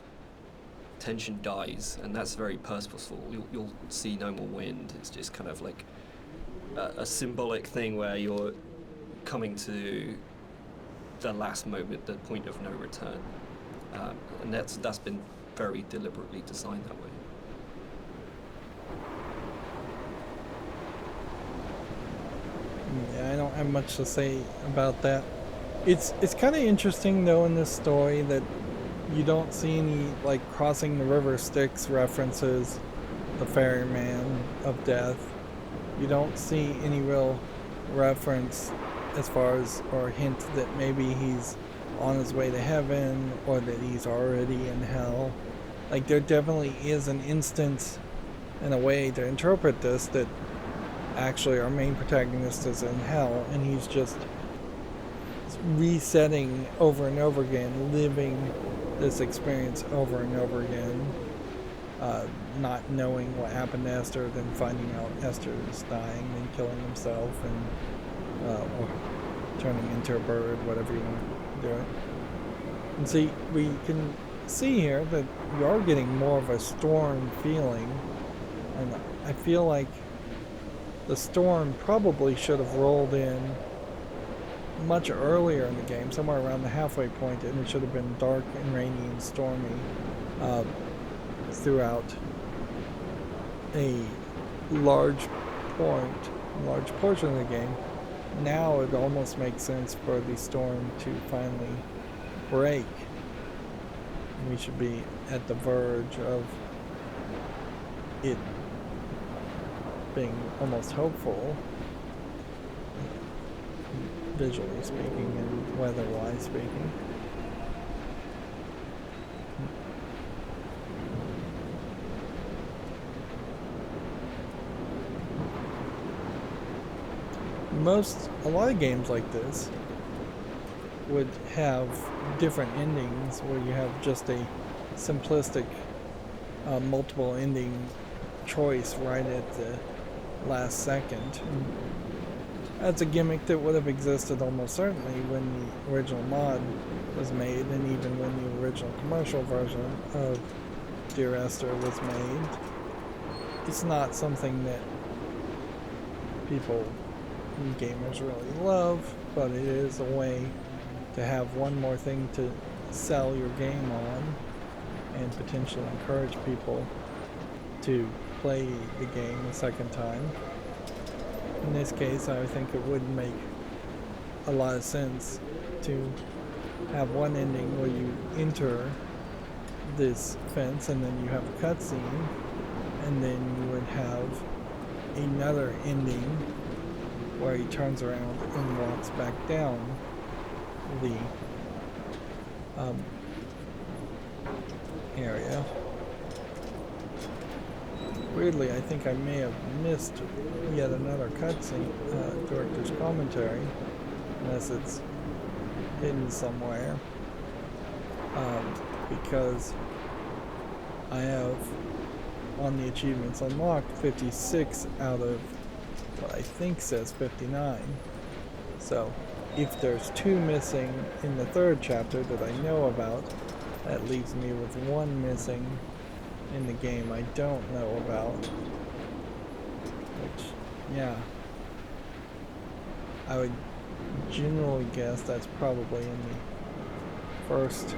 tension dies, and that's very purposeful. You'll see no more wind. It's just kind of like a symbolic thing where you're coming to the last moment, the point of no return, and that's been very deliberately designed that way. Yeah, I don't have much to say about that. It's kind of interesting though in this story that you don't see any like crossing the river Styx references, the ferryman of death. You don't see any real reference as far as, or hint that maybe he's on his way to heaven or that he's already in hell. Like there definitely is an instance and a way to interpret this that actually our main protagonist is in hell and he's just resetting over and over again, living this experience over and over again. not knowing what happened to Esther, then finding out Esther is dying, then killing himself, and or turning into a bird, whatever you want to do it. And see, we can see here that you are getting more of a storm feeling, and I feel like the storm probably should have rolled in much earlier in the game, somewhere around the halfway point, and it should have been dark and rainy and stormy throughout a large portion of the game. Now it almost makes sense for the storm to finally break. We should be at the verge of it being almost hopeful, visually speaking and weather-wise speaking. A lot of games like this would have different endings where you have just a simplistic multiple ending choice right at the last second. That's a gimmick that would have existed almost certainly when the original mod was made, and even when the original commercial version of Dear Esther was made. It's not something that gamers really love, but it is a way to have one more thing to sell your game on and potentially encourage people to play the game a second time. In this case, I think it would make a lot of sense to have one ending where you enter this fence and then you have a cutscene, and then you would have another ending where he turns around and walks back down the area. Weirdly, I think I may have missed yet another cutscene, director's commentary, unless it's hidden somewhere, because I have on the achievements unlocked 56 out of what I think says 59. So if there's 2 missing in the 3rd chapter that I know about, that leaves me with 1 missing in the game I don't know about. Which, yeah, I would generally guess that's probably in the first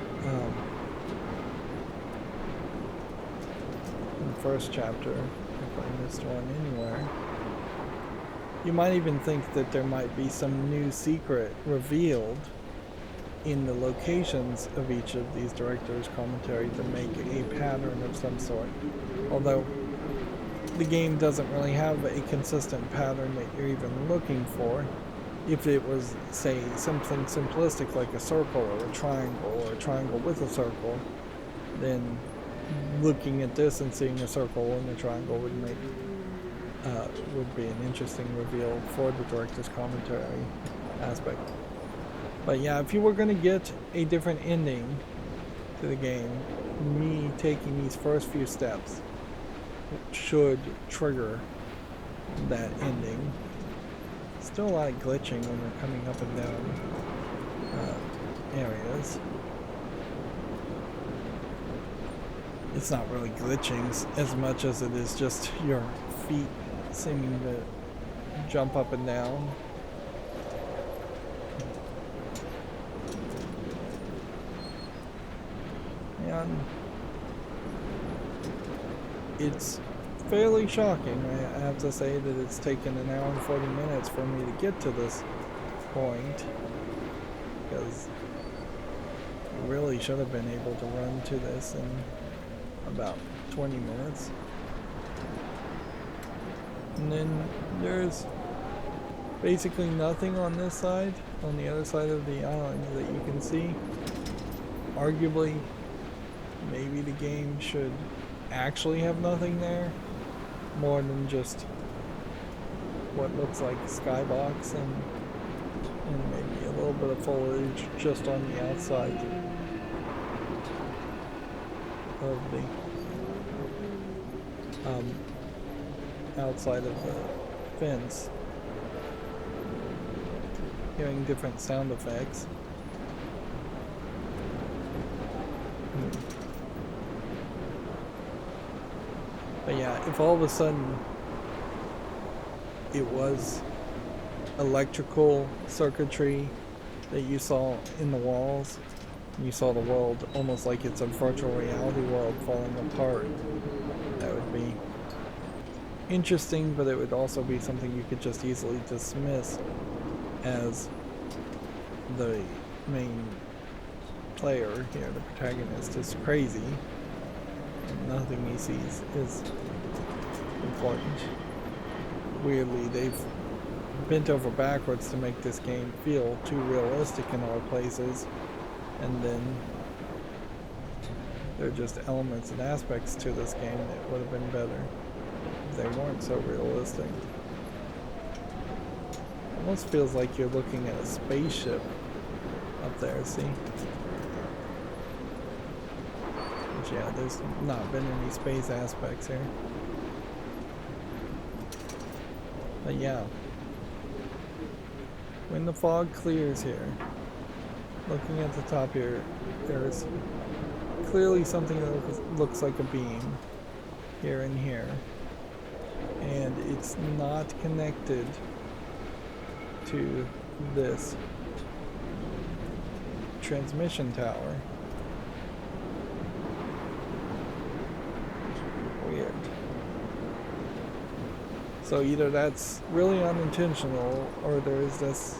chapter, if I missed one anywhere. You might even think that there might be some new secret revealed in the locations of each of these directors' commentary to make a pattern of some sort. Although the game doesn't really have a consistent pattern that you're even looking for. If it was, say, something simplistic like a circle or a triangle with a circle, then looking at this and seeing a circle and a triangle would be an interesting reveal for the director's commentary aspect. But yeah, if you were going to get a different ending to the game, me taking these first few steps should trigger that ending. Still a lot of glitching when we're coming up and down areas. It's not really glitching as much as it is just your feet seeming to jump up and down. And it's fairly shocking. I have to say that it's taken an hour and 40 minutes for me to get to this point, because I really should have been able to run to this in about 20 minutes. And then there's basically nothing on this side, on the other side of the island that you can see. Arguably, maybe the game should actually have nothing there, more than just what looks like skybox and maybe a little bit of foliage just on the outside of the outside of the fence, hearing different sound effects. But yeah, if all of a sudden it was electrical circuitry that you saw in the walls, you saw the world almost like it's a virtual reality world falling apart, that would be interesting, but it would also be something you could just easily dismiss as the main player here, the protagonist, is crazy and nothing he sees is important. Weirdly, they've bent over backwards to make this game feel too realistic in all places, and then there are just elements and aspects to this game that would have been better if they weren't so realistic. It almost feels like you're looking at a spaceship up there, see? But yeah, there's not been any space aspects here. But yeah, when the fog clears here, looking at the top here, there's clearly something that looks like a beam here and here, and it's not connected to this transmission tower. Weird. So either that's really unintentional, or there's this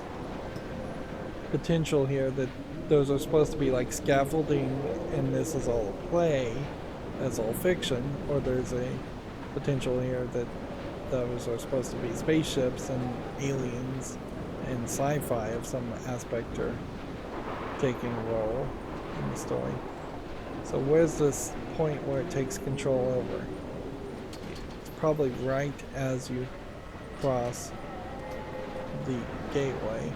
potential here that those are supposed to be like scaffolding and this is all a play, that's all fiction, or there's a potential here that those are supposed to be spaceships and aliens and sci-fi of some aspect are taking a role in the story. So where's this point where it takes control over? It's probably right as you cross the gateway.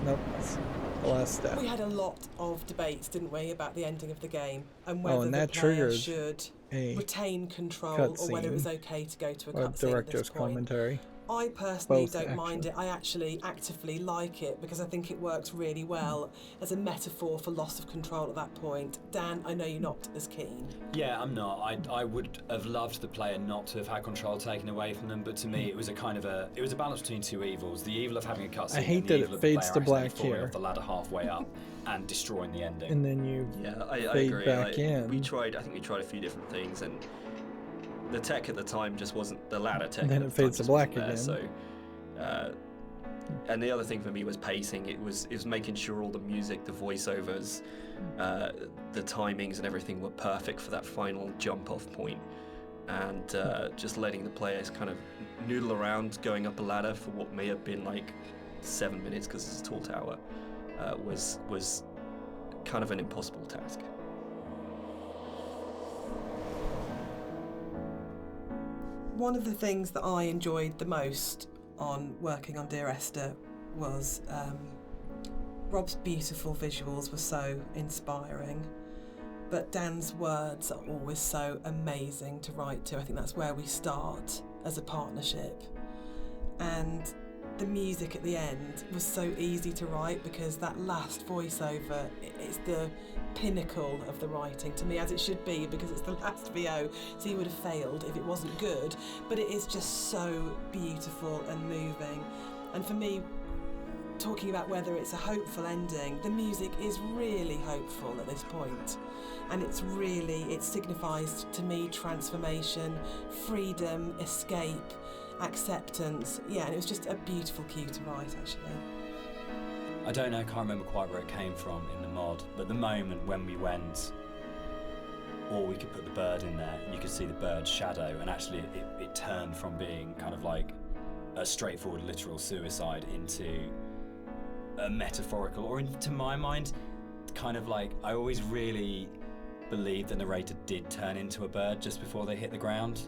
Nope, it's the last step. We had a lot of debates, didn't we, about the ending of the game and whether and the that player triggered should a retain control or whether it was cutscene, okay to go to a or cutscene at director's this point. commentary. I personally Both, don't mind actually. it. I actually actively like it because I think it works really well as a metaphor for loss of control at that point. Dan, I know you're not as keen. Yeah, I'm not. I would have loved the player not to have had control taken away from them, but to me it was a balance between two evils. The evil of having a cutscene I hate and the that evil it of the fades player to accidentally black falling here. off the ladder halfway up and destroying the ending. And then you Yeah, I fade agree. back in. I think we tried a few different things, and the tech at the time just wasn't the ladder tech. And then at it the time fades to just black wasn't there, again. So, and the other thing for me was pacing. It was making sure all the music, the voiceovers, the timings, and everything were perfect for that final jump-off point, and just letting the players kind of noodle around going up a ladder for what may have been like 7 minutes because it's a tall tower was kind of an impossible task. One of the things that I enjoyed the most on working on Dear Esther was Rob's beautiful visuals were so inspiring, but Dan's words are always so amazing to write to. I think that's where we start as a partnership. And the music at the end was so easy to write because that last voiceover, it's the pinnacle of the writing to me, as it should be, because it's the last VO, so you would have failed if it wasn't good, but it is just so beautiful and moving. And for me, talking about whether it's a hopeful ending, the music is really hopeful at this point, and it signifies to me transformation, freedom, escape, acceptance. Yeah, and it was just a beautiful cue to write, actually. I don't know, I can't remember quite where it came from in the mod, but the moment when we went, or we could put the bird in there, and you could see the bird's shadow, and actually it turned from being kind of like a straightforward literal suicide into a metaphorical, or to my mind, kind of like, I always really believed the narrator did turn into a bird just before they hit the ground,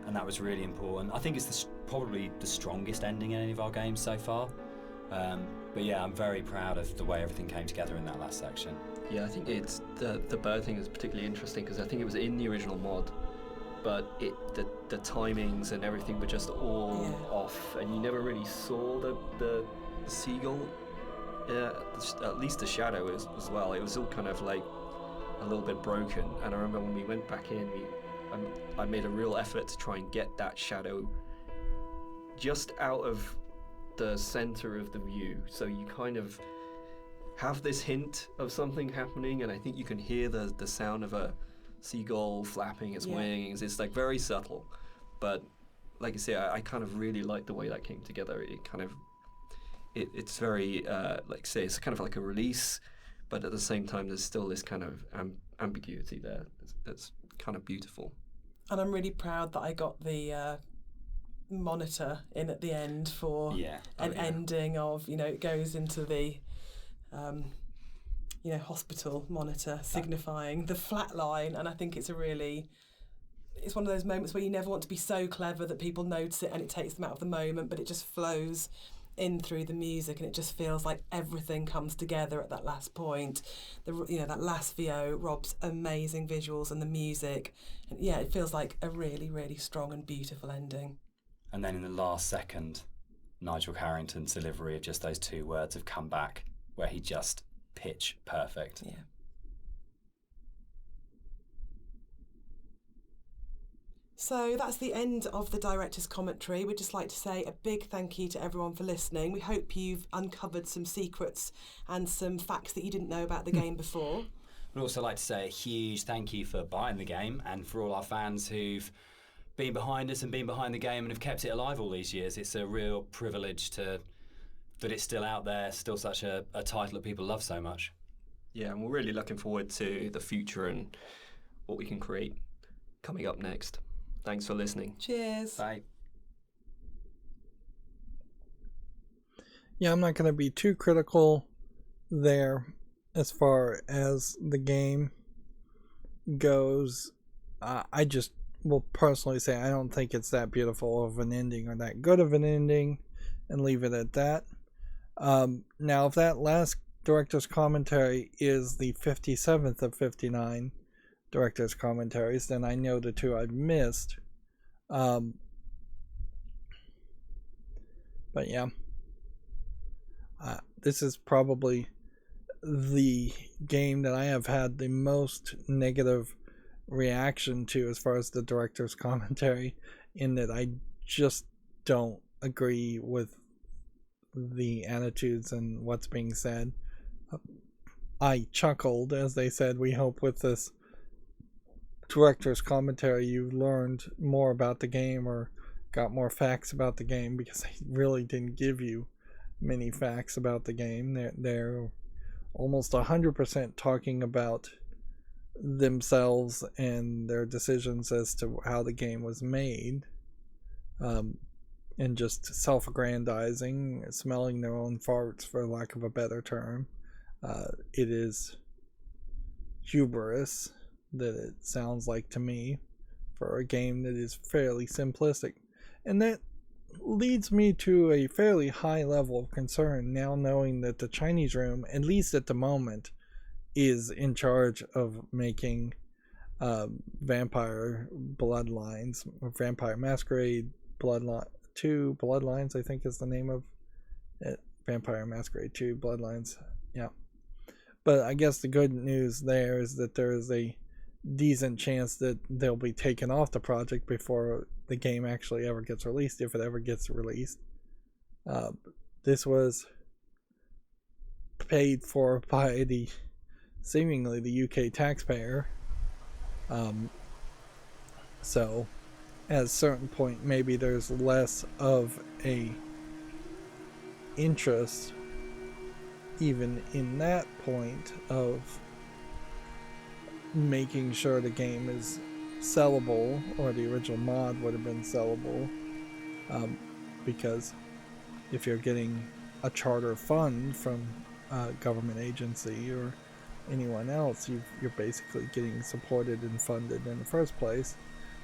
and that was really important. I think it's probably the strongest ending in any of our games so far. But yeah, I'm very proud of the way everything came together in that last section. Yeah, I think it's the bird thing is particularly interesting because I think it was in the original mod, but the timings and everything were just all off, and you never really saw the seagull. At least the shadow as well. It was all kind of like a little bit broken. And I remember when we went back in, I made a real effort to try and get that shadow just out of the center of the view, so you kind of have this hint of something happening, and I think you can hear the sound of a seagull flapping its wings. It's like very subtle, but like I say, I kind of really like the way that came together. It kind of it's very like say it's kind of like a release, but at the same time there's still this kind of ambiguity there that's kind of beautiful. And I'm really proud that I got the monitor in at the end for an ending of, it goes into the hospital monitor signifying the flat line. And I think it's one of those moments where you never want to be so clever that people notice it and it takes them out of the moment, but it just flows in through the music, and it just feels like everything comes together at that last point. That last VO, Rob's amazing visuals and the music, and it feels like a really, really strong and beautiful ending. And then in the last second, Nigel Carrington's delivery of just those two words have come back, where he just pitch perfect. Yeah. So that's the end of the director's commentary. We'd just like to say a big thank you to everyone for listening. We hope you've uncovered some secrets and some facts that you didn't know about the game before. We'd also like to say a huge thank you for buying the game, and for all our fans who've been behind us and been behind the game and have kept it alive all these years. It's a real privilege that it's still out there, still such a title that people love so much. Yeah, and we're really looking forward to the future and what we can create coming up next. Thanks for listening. Cheers. Bye. Yeah, I'm not going to be too critical there as far as the game goes. I just will personally say I don't think it's that beautiful of an ending or that good of an ending, and leave it at that. Now, if that last director's commentary is the 57th of 59 director's commentaries, then I know the two I've missed. But yeah, this is probably the game that I have had the most negative reaction to as far as the director's commentary, in that I just don't agree with the attitudes and what's being said. I chuckled as they said, we hope with this director's commentary you learned more about the game or got more facts about the game, because they really didn't give you many facts about the game. They're almost 100% talking about themselves and their decisions as to how the game was made, and just self-aggrandizing, smelling their own farts, for lack of a better term. It is hubris, that it sounds like to me, for a game that is fairly simplistic. And that leads me to a fairly high level of concern now, knowing that the Chinese room, at least at the moment, is in charge of making Vampire Bloodlines, or Vampire Masquerade 2 Bloodlines, I think is the name of it. Vampire Masquerade 2 Bloodlines, yeah. But I guess the good news there is that there is a decent chance that they'll be taken off the project before the game actually ever gets released, if it ever gets released. This was paid for by seemingly the UK taxpayer, so at a certain point maybe there's less of a interest even in that point of making sure the game is sellable, or the original mod would have been sellable, because if you're getting a charter fund from a government agency or anyone else, you're basically getting supported and funded in the first place.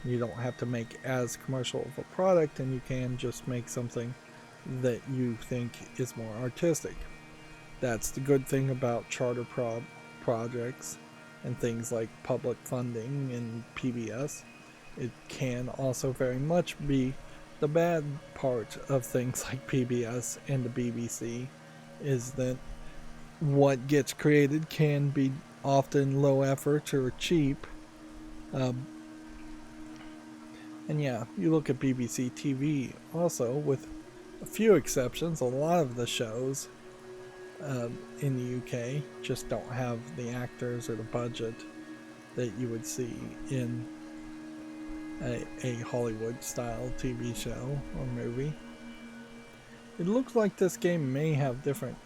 You don't have to make as commercial of a product, and you can just make something that you think is more artistic. That's the good thing about charter projects and things like public funding and PBS, It can also very much be the bad part of things like PBS and the BBC, is that what gets created can be often low effort or cheap. And yeah, you look at BBC TV also, with a few exceptions, a lot of the shows in the UK just don't have the actors or the budget that you would see in a Hollywood style TV show or movie. It looks like this game may have different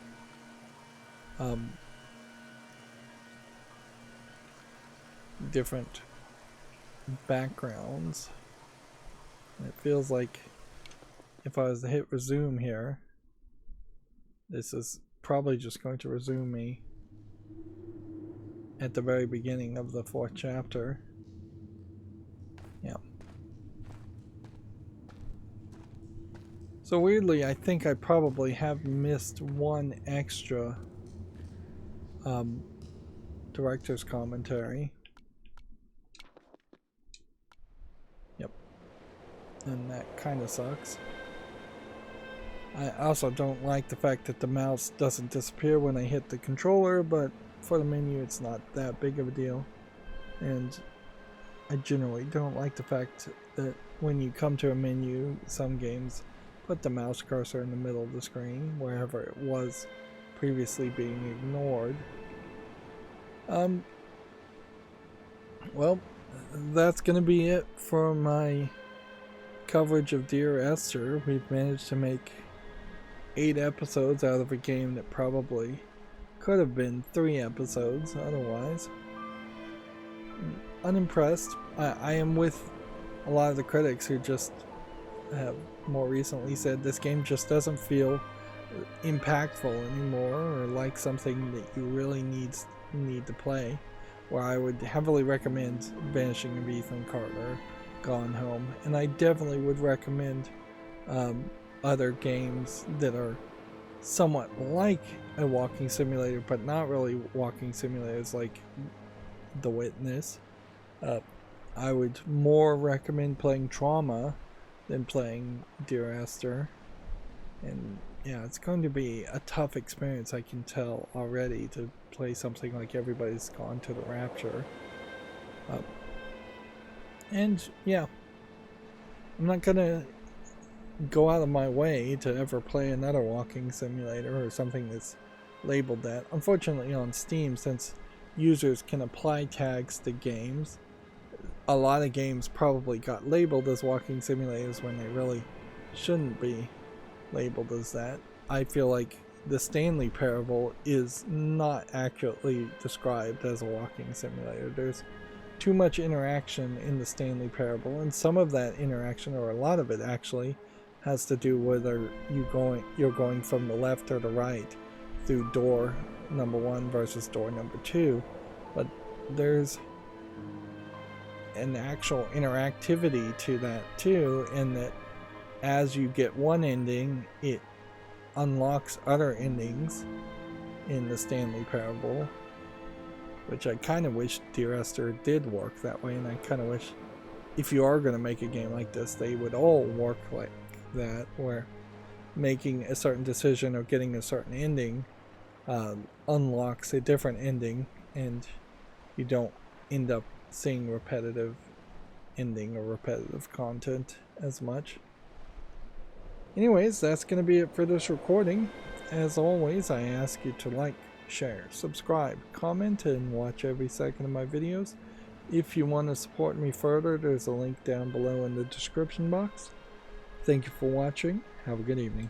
different backgrounds. It feels like if I was to hit resume here, this is probably just going to resume me at the very beginning of the 4th chapter. Yeah. So weirdly, I think I probably have missed one extra director's commentary. Yep. And that kind of sucks. I also don't like the fact that the mouse doesn't disappear when I hit the controller, but for the menu it's not that big of a deal. And I generally don't like the fact that when you come to a menu, some games put the mouse cursor in the middle of the screen, wherever it was previously being ignored. Well, that's going to be it for my coverage of Dear Esther. We've managed to make 8 episodes out of a game that probably could have been 3 episodes otherwise. Unimpressed. I am with a lot of the critics who just have more recently said this game just doesn't feel impactful anymore, or like something that you really need to play. Where I would heavily recommend Vanishing of Ethan Carter, Gone Home, and I definitely would recommend other games that are somewhat like a walking simulator, but not really walking simulators, like The Witness. I would more recommend playing Trauma than playing Dear Esther. And yeah, it's going to be a tough experience, I can tell already, to play something like Everybody's Gone to the Rapture. And yeah, I'm not gonna go out of my way to ever play another walking simulator or something that's labeled that. Unfortunately, on Steam, since users can apply tags to games, a lot of games probably got labeled as walking simulators when they really shouldn't be labeled as that. I feel like the Stanley Parable is not accurately described as a walking simulator. There's too much interaction in the Stanley Parable, and some of that interaction, or a lot of it actually, has to do with whether you're going from the left or the right through door number 1 versus door number 2. But there's an actual interactivity to that too, in that as you get one ending, it unlocks other endings in the Stanley Parable, which I kind of wish Dear Esther did work that way. And I kind of wish, if you are going to make a game like this, they would all work like that, where making a certain decision or getting a certain ending unlocks a different ending, and you don't end up seeing repetitive ending or repetitive content as much. Anyways, that's going to be it for this recording. As always, I ask you to like, share, subscribe, comment, and watch every second of my videos. If you want to support me further, there's a link down below in the description box. Thank you for watching. Have a good evening.